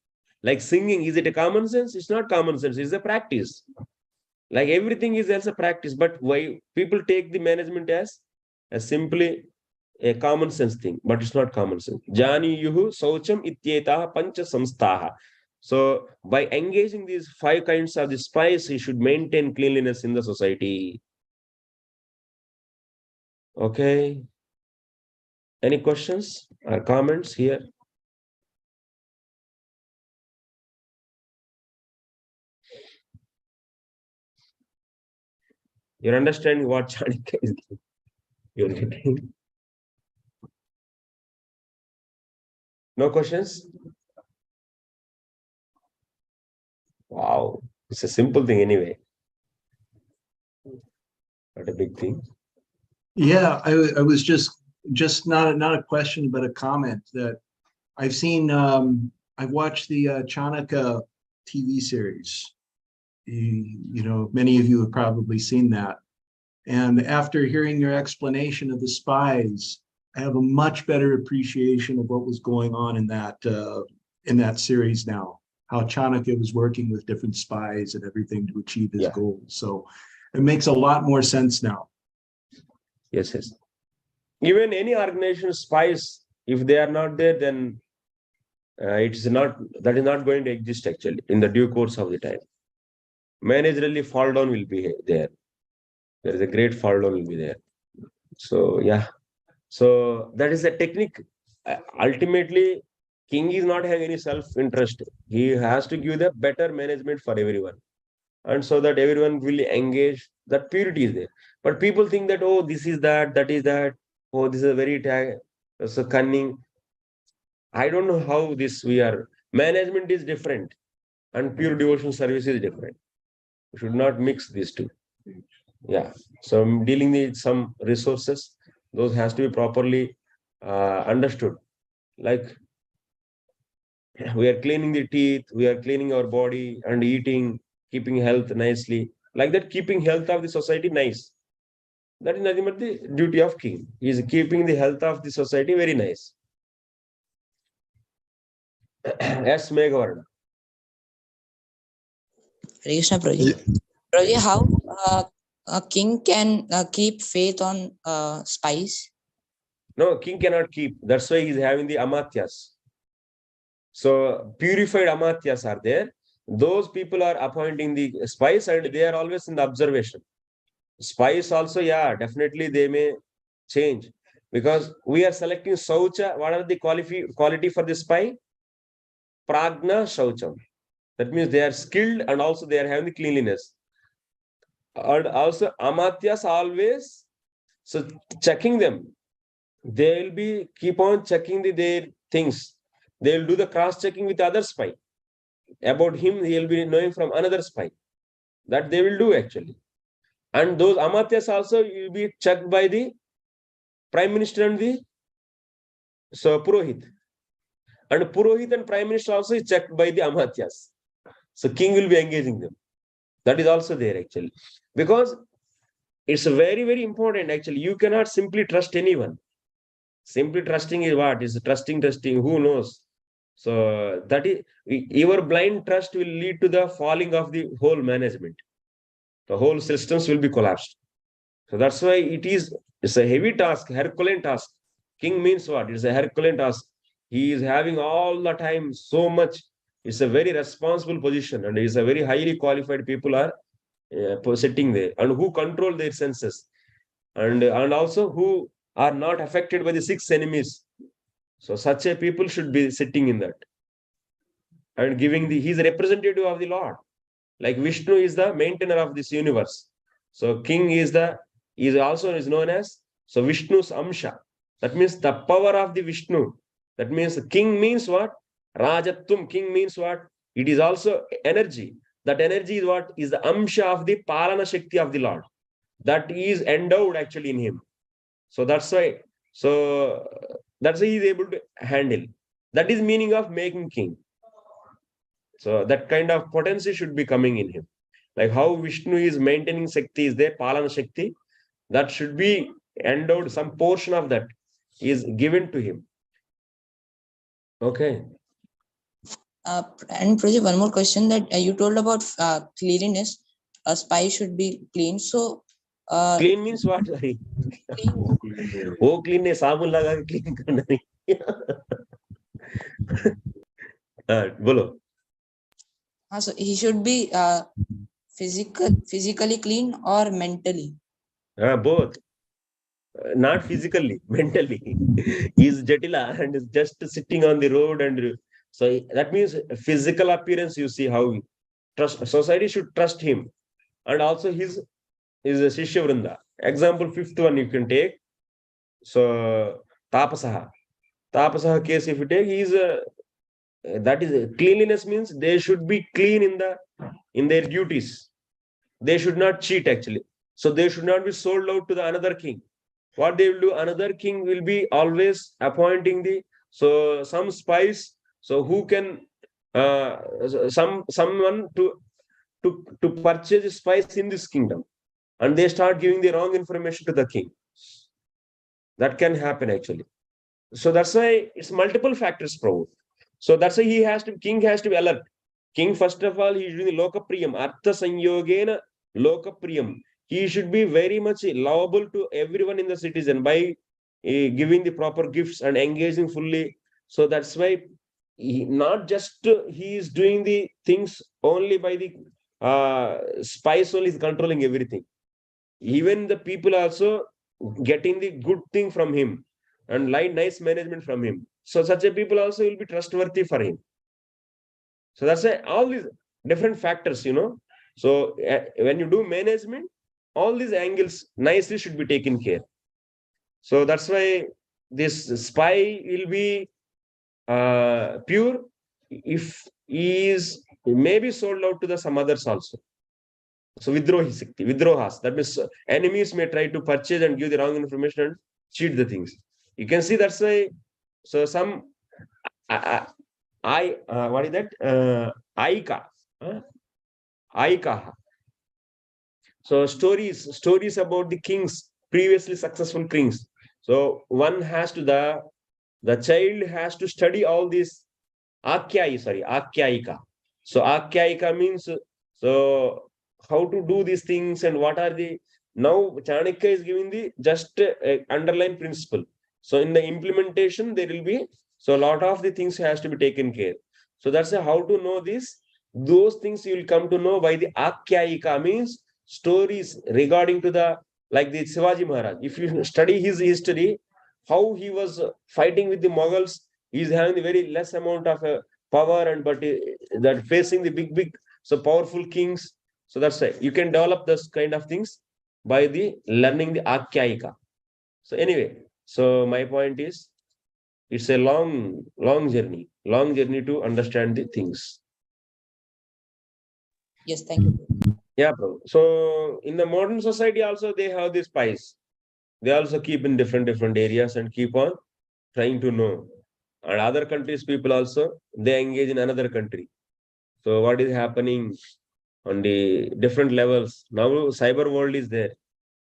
Like singing, is it a common sense? It's not common sense. It's a practice. Like everything is also practice. But why people take the management as simply a common sense thing, but it's not common sense. Jani yuhu saucham ityetaha pancha samstaha. So by engaging these 5 kinds of the spies, he should maintain cleanliness in the society. Okay. Any questions or comments here? You're understanding what Chanakya is doing? You're getting? No questions? Wow. It's a simple thing anyway. Not a big thing. Yeah, I was just not a question, but a comment that I've seen. I've watched the Chanakya TV series. You know, many of you have probably seen that. And after hearing your explanation of the spies, I have a much better appreciation of what was going on in that series now. How Chanakya was working with different spies and everything to achieve his goals. So it makes a lot more sense now. Yes, yes. Even any organization spies, if they are not there, then that is not going to exist actually in the due course of the time. Managerially fall down will be there. There is a great fall down will be there. So yeah. So that is a technique. Ultimately, king is not having any self-interest. He has to give the better management for everyone. And so that everyone will engage, that purity is there. But people think that, oh, this is that is that. Oh, this is a very so cunning. I don't know how this we are. Management is different and pure devotion service is different. We should not mix these two. Yeah. So I'm dealing with some resources. Those has to be properly understood. Like we are cleaning the teeth, we are cleaning our body and eating, keeping health nicely. Like that, keeping health of the society nice. That is nothing but the duty of king. He is keeping the health of the society very nice. Yes, Meghavarna. Krishna Prabhuji. Prabhuji, how a king can keep faith on spies? No, king cannot keep. That's why he is having the amatyas. So purified amatyas are there. Those people are appointing the spies and they are always in the observation. Spies also, yeah, definitely they may change because we are selecting Saucha. What are the quality for the spy? Pragna Saucham. That means they are skilled and also they are having the cleanliness. And also Amatyas always, so checking them. They will be keep on checking their things. They will do the cross-checking with other spy. About him, he will be knowing from another spy. That they will do actually. And those amatyas also will be checked by the Prime Minister and the Purohit. And Purohit and Prime Minister also is checked by the amatyas. So king will be engaging them. That is also there actually. Because it's very, very important actually. You cannot simply trust anyone. Simply trusting is what? Is trusting, who knows? So that is, your blind trust will lead to the falling of the whole management. The whole systems will be collapsed. So that's why it's a heavy task, Herculean task. King means what? It's a Herculean task. He is having all the time so much. It's a very responsible position, and it's a very highly qualified people are sitting there, and who control their senses, and also who are not affected by the 6 enemies. So such a people should be sitting in that and giving he's a representative of the Lord. Like Vishnu is the maintainer of this universe. So king is also known as Vishnu's Amsha. That means the power of the Vishnu. That means the king means what? Rajattum, king means what? It is also energy. That energy is what? Is the Amsha of the Palana Shakti of the Lord. That is endowed actually in him. So that's why. So that's why he is able to handle. That is meaning of making king. So that kind of potency should be coming in him. Like how Vishnu is maintaining Shakti is there, Palana Shakti, that should be endowed, some portion of that is given to him. Okay. And Prajit, one more question that you told about cleanliness. A spy should be clean. So clean means what? clean. Oh, clean है साबुन लगा के clean करना नहीं. बोलो. So he should be physically clean or mentally? Both. Not physically, mentally. He is Jatila and is just sitting on the road, and so that means physical appearance. You see how society should trust him, and also his Shishya Vrinda. Example 5th one you can take. So tāpasaḥ. Tāpasaḥ case if you take, he is that is cleanliness means they should be clean in their duties. They should not cheat actually. So they should not be sold out to the another king. What they will do, another king will be always appointing some spies, so who can someone to purchase spies in this kingdom, and they start giving the wrong information to the king. That can happen actually. So that's why it's multiple factors, Prabhu. So that's why king has to be alert. King, first of all, he is doing the lokapriyam, artha sanyogena lokapriyam. He should be very much lovable to everyone in the citizen by giving the proper gifts and engaging fully. So that's why not just he is doing the things only by the spies only is controlling everything. Even the people also getting the good thing from him and nice management from him. So such a people also will be trustworthy for him. So that's why all these different factors, So when you do management, all these angles nicely should be taken care. So that's why this spy will be pure if he is maybe sold out to some others also. So vidrohas, that means enemies may try to purchase and give the wrong information and cheat the things. You can see that's why. So some what is that? Aika. So stories about the kings, previously successful kings. So one has to the child has to study all these Akhyaika. So Akhyaika means so how to do these things and what are the now Chanakya is giving the just underlying principle. So in the implementation there will be so a lot of the things has to be taken care. So that's how to know this. Those things you will come to know by the Akhyaika means stories regarding to the like the Shivaji Maharaj. If you study his history, how he was fighting with the Mughals, he is having a very less amount of power and but that facing the big so powerful kings. So that's why you can develop this kind of things by the learning the Akhyaika. So anyway, so my point is it's a long journey to understand the things. Yes, thank you. Yeah, bro. So in the modern society also they have these spies. They also keep in different areas and keep on trying to know. And other countries people also they engage in another country. So what is happening on the different levels now? Cyber world is there.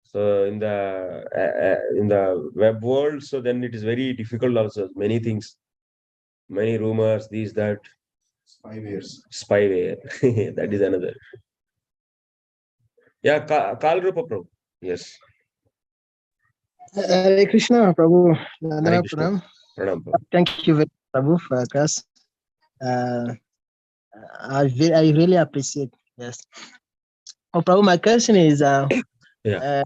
So in the web world, so then it is very difficult also. Many things, many rumors, these that spyware. That is another. Yeah, Kal Rupa Prabhu. Yes. Hare Krishna, Prabhu. Hare Krishna. Pranam. Pranam, Prabhu. Thank you very much, Prabhu, for your class. Uh, I really appreciate. Yes. Oh, Prabhu, my question is, Yeah.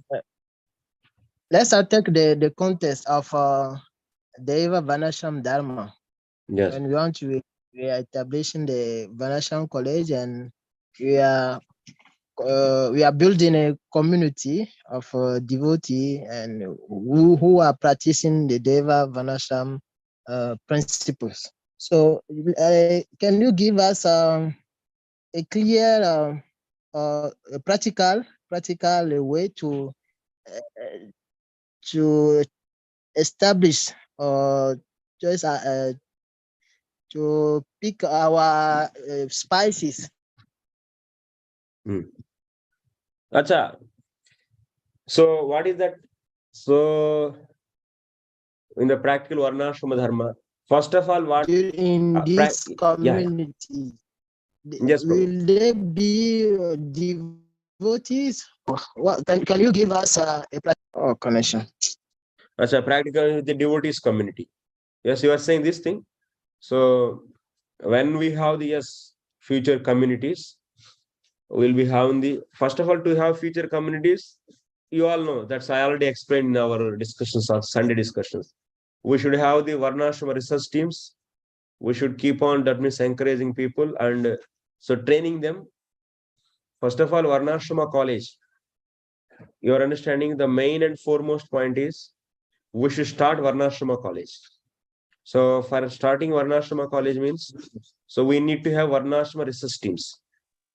let's take the context of Deva Vanasham Dharma. Yes. When we are establishing the Vanasham College, and we are building a community of devotees and who are practicing the Deva Vanasham principles. So, can you give us a clear, a practical way to establish or just to pick our spices? Acha. So what is that? So in the practical Varnashrama Dharma, first of all, what In this yeah. community, Yes, Prabhu. will they be devotees? What can you give us a connection? Acha, practical the devotees community. Yes, you are saying this thing. So when we have the future communities, we'll be having the first of all to have future communities. You all know that's I already explained in our discussions of Sunday discussions. We should have the Varnashrama research teams. We should keep on, that means encouraging people and so training them. First of all, Varnashrama college. Your understanding the main and foremost point is we should start Varnashrama college. So for starting Varnashrama college means, so we need to have Varnashrama research teams.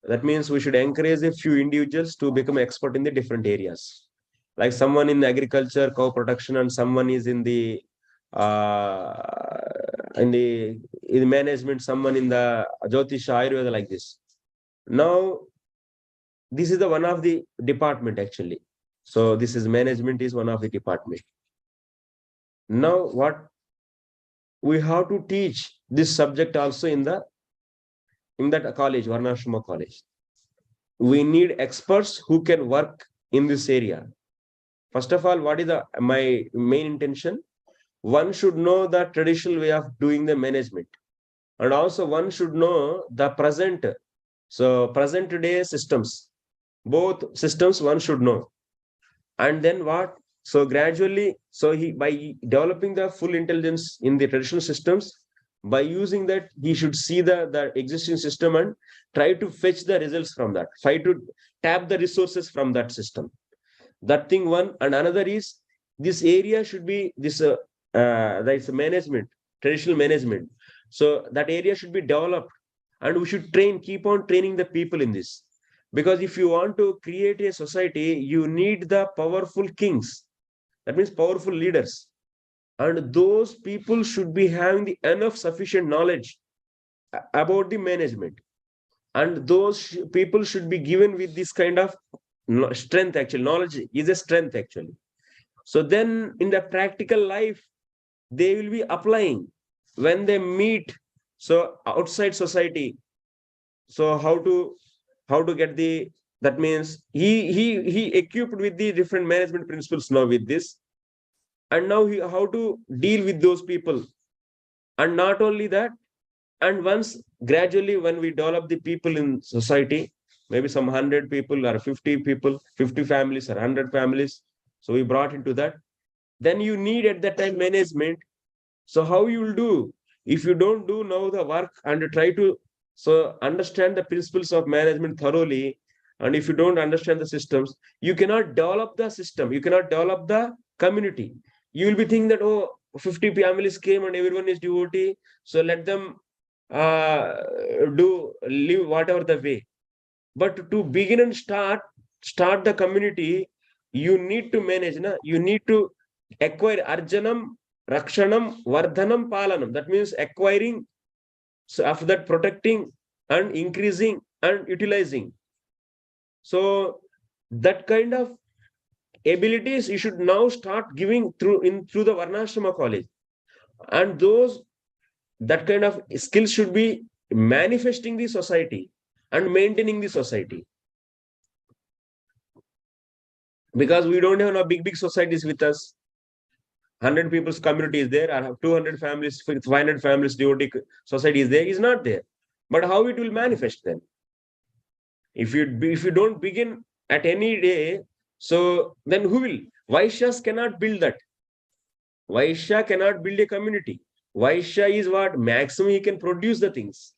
That means we should encourage a few individuals to become expert in the different areas. Like someone in agriculture, cow production, and someone is in the management, someone in the Jyotisha, Ayurveda, like this. Now, this is the one of the department actually. So this is management is one of the department. Now, what we have to teach this subject also in that college, Varnashrama college. We need experts who can work in this area. First of all, what is my main intention? One should know the traditional way of doing the management. And also one should know the present day systems. Both systems one should know. And then what? So gradually, so by developing the full intelligence in the traditional systems, by using that, he should see the existing system and try to fetch the results from that, try to tap the resources from that system. That thing one. And another is this area should be this that's management, traditional management. So that area should be developed, and we should keep on training the people in this. Because if you want to create a society, you need the powerful kings. That means powerful leaders. And those people should be having the enough sufficient knowledge about the management. And those people should be given with this kind of strength, actually. Knowledge is a strength, actually. So then in the practical life, they will be applying when they meet. So outside society, so how to get the, that means he equipped with the different management principles now with this. And now how to deal with those people. And not only that, and once gradually when we develop the people in society, maybe some 100 people or 50 people, 50 families or 100 families, so we brought into that, then you need at that time management. So how you will do if you don't do now the work and try to so understand the principles of management thoroughly, and if you don't understand the systems, you cannot develop the system, you cannot develop the community. You will be thinking that, oh, 50 families came and everyone is devotee, so let them live whatever the way. But to begin and start the community, you need to manage, na? You need to acquire arjanam, rakshanam, vardhanam, palanam. That means acquiring, so after that protecting and increasing and utilizing. So that kind of abilities you should now start giving through the Varnashrama college. And that kind of skills should be manifesting the society and maintaining the society. Because we don't have big societies with us. 100 people's community is there. I have 200 families, 500 families, devotee society is there. Is not there. But how it will manifest then? If you don't begin at any day, so then who will? Vaishyas cannot build that. Vaishya cannot build a community. Vaishya is what? Maximum he can produce the things.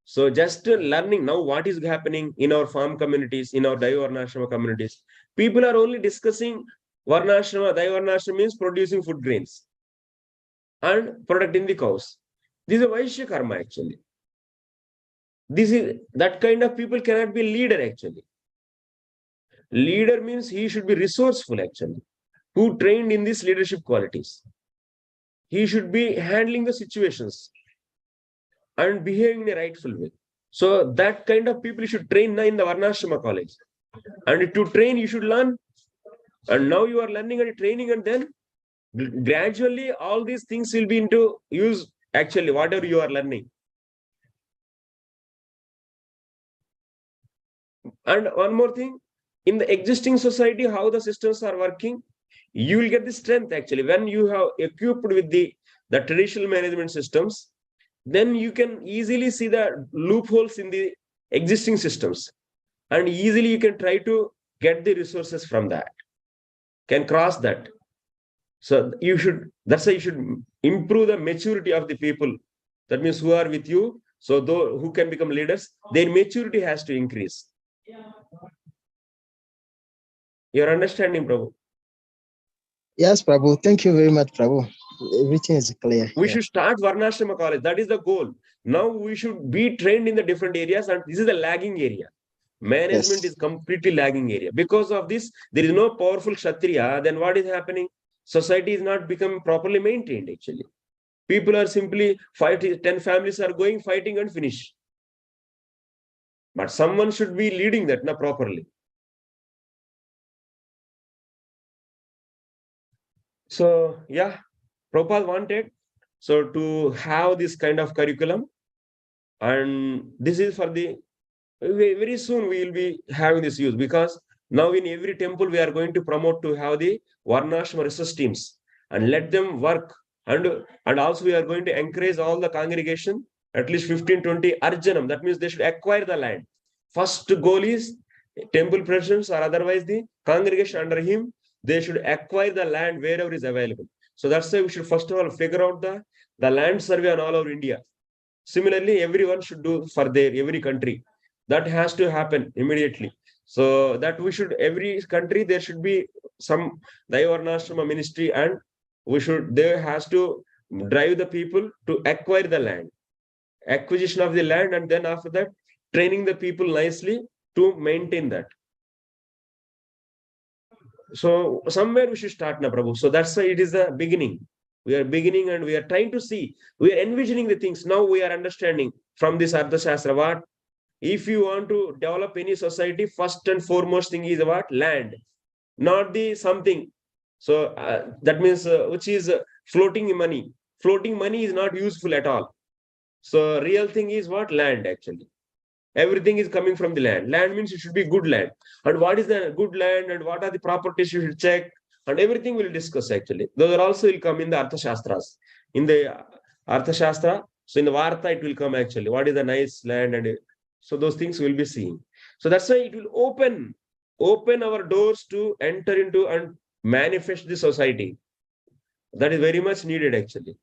So just learning now what is happening in our farm communities, in our Daivarnashrama communities. People are only discussing Varnashrama. Daivarnashrama means producing food grains and protecting the cows. This is a Vaishya karma actually. This is that kind of people cannot be leader actually. Leader means he should be resourceful actually, who trained in these leadership qualities. He should be handling the situations and behaving in a rightful way. So that kind of people you should train in the Varnashrama college. And to train, you should learn. And now you are learning and training, and then gradually all these things will be into use actually, whatever you are learning. And one more thing, in the existing society, how the systems are working, you will get the strength actually. When you have equipped with the traditional management systems, then you can easily see the loopholes in the existing systems. And easily you can try to get the resources from that, can cross that. So that's why you should improve the maturity of the people. That means who are with you. So those who can become leaders, their maturity has to increase. Your understanding, Prabhu? Yes, Prabhu. Thank you very much, Prabhu. Everything is clear. We should start Varnashrama college. That is the goal. Now we should be trained in the different areas, and this is the lagging area. Management is completely lagging area. Because of this, there is no powerful Kshatriya. Then what is happening? Society is not becoming properly maintained actually. People are simply fighting. 10 families are going, fighting and finish. But someone should be leading that properly. So yeah, Prabhupada wanted to have this kind of curriculum, and this is for the very soon we will be having this use, because now in every temple we are going to promote to have the Varnashrama research teams and let them work, and also we are going to encourage all the congregation at least 15-20 arjanam. That means they should acquire the land. First goal is temple presidents or otherwise the congregation under him, they should acquire the land wherever is available. So that's why we should first of all figure out the land survey on all over India. Similarly, everyone should do for every country. That has to happen immediately. So that every country, there should be some Daivarnashrama ministry, and there has to drive the people to acquire the land, acquisition of the land, and then after that, training the people nicely to maintain that. So somewhere we should start now, Prabhu. So that's why it is the beginning. We are beginning and we are trying to see, we are envisioning the things. Now we are understanding from this Arthaśāstra what, if you want to develop any society, first and foremost thing is what? Land, not the something. So that means which is floating money. Floating money is not useful at all. So real thing is what? Land actually. Everything is coming from the land. Land means it should be good land. And what is the good land and what are the properties you should check, and everything we'll discuss actually. Those are also will come in the Arthaśāstras. In the Arthaśāstra, so in the Varta it will come actually. What is the nice land, and so those things we'll be seeing. So that's why it will open our doors to enter into and manifest the society. That is very much needed actually.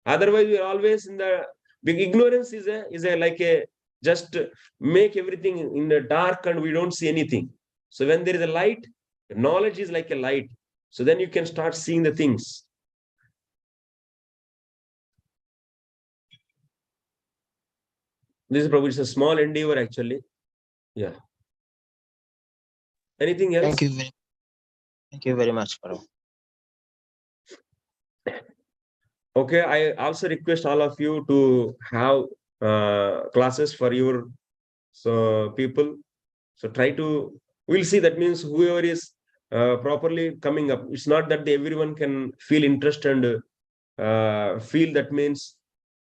Otherwise, we are always in the big ignorance is like a just make everything in the dark and we don't see anything. So when there is a light, knowledge is like a light. So then you can start seeing the things. This is probably a small endeavor actually. Yeah. Anything else? Thank you very much, Prabhu. Okay, I also request all of you to have classes for your people. So try to, we'll see, that means whoever is properly coming up, it's not that everyone can feel interest and feel, that means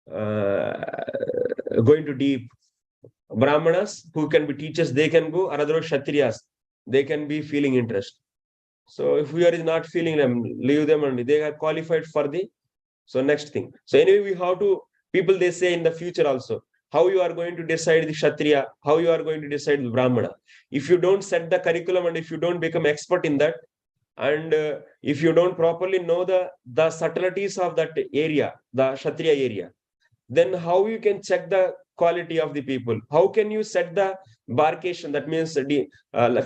going to deep. Brahmanas who can be teachers, they can go, or otherwise Kshatriyas, they can be feeling interest. So if we are not feeling them, leave them, and they are qualified for the next thing. So anyway, we have to, people, they say in the future also, how you are going to decide the Kshatriya, how you are going to decide the Brahmana. If you don't set the curriculum and if you don't become expert in that, and if you don't properly know the subtleties of that area, the Kshatriya area, then how you can check the quality of the people? How can you set the barcation, that means the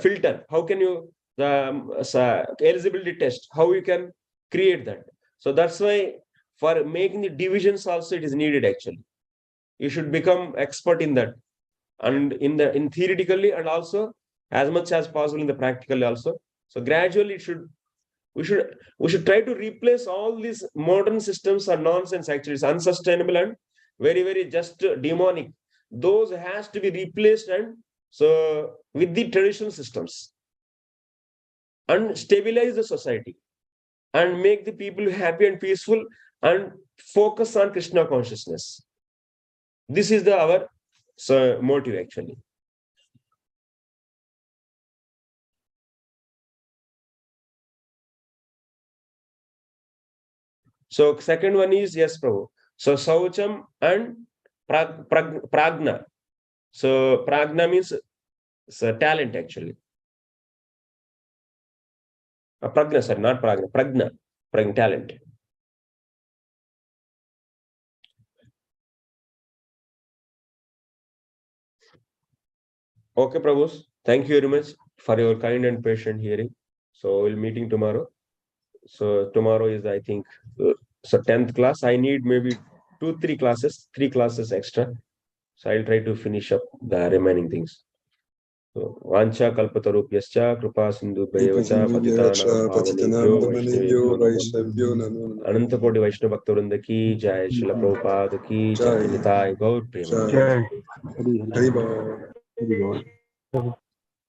filter? How can you, the eligibility test, how you can create that? So that's why for making the divisions also it is needed actually. You should become expert in that, and in theoretically, and also as much as possible in the practically also. So gradually we should try to replace all these modern systems are nonsense actually. It's unsustainable and very, very just demonic. Those has to be replaced, and so with the traditional systems, and stabilize the society and make the people happy and peaceful and focus on Krishna consciousness. This is our motive actually. So second one is, yes, Prabhu. So Saucham and Pragna. So Pragna means talent actually. Pragna, sir, not Pragna. Pragna, talent. Okay, Prabhus. Thank you very much for your kind and patient hearing. So we'll meeting tomorrow. So tomorrow is, I think, so 10th class. I need maybe 3 classes extra. So I'll try to finish up the remaining things. So Vancha kalpatarupyascha kripa sindhu bhayavacha patitanam pavanebhyo Anantapodi Vaishnava Bhakta ki jai, Srila Prabhupada ki jai, Nitai Gaur Prema. Jai. Hari Hari. Hari Bol.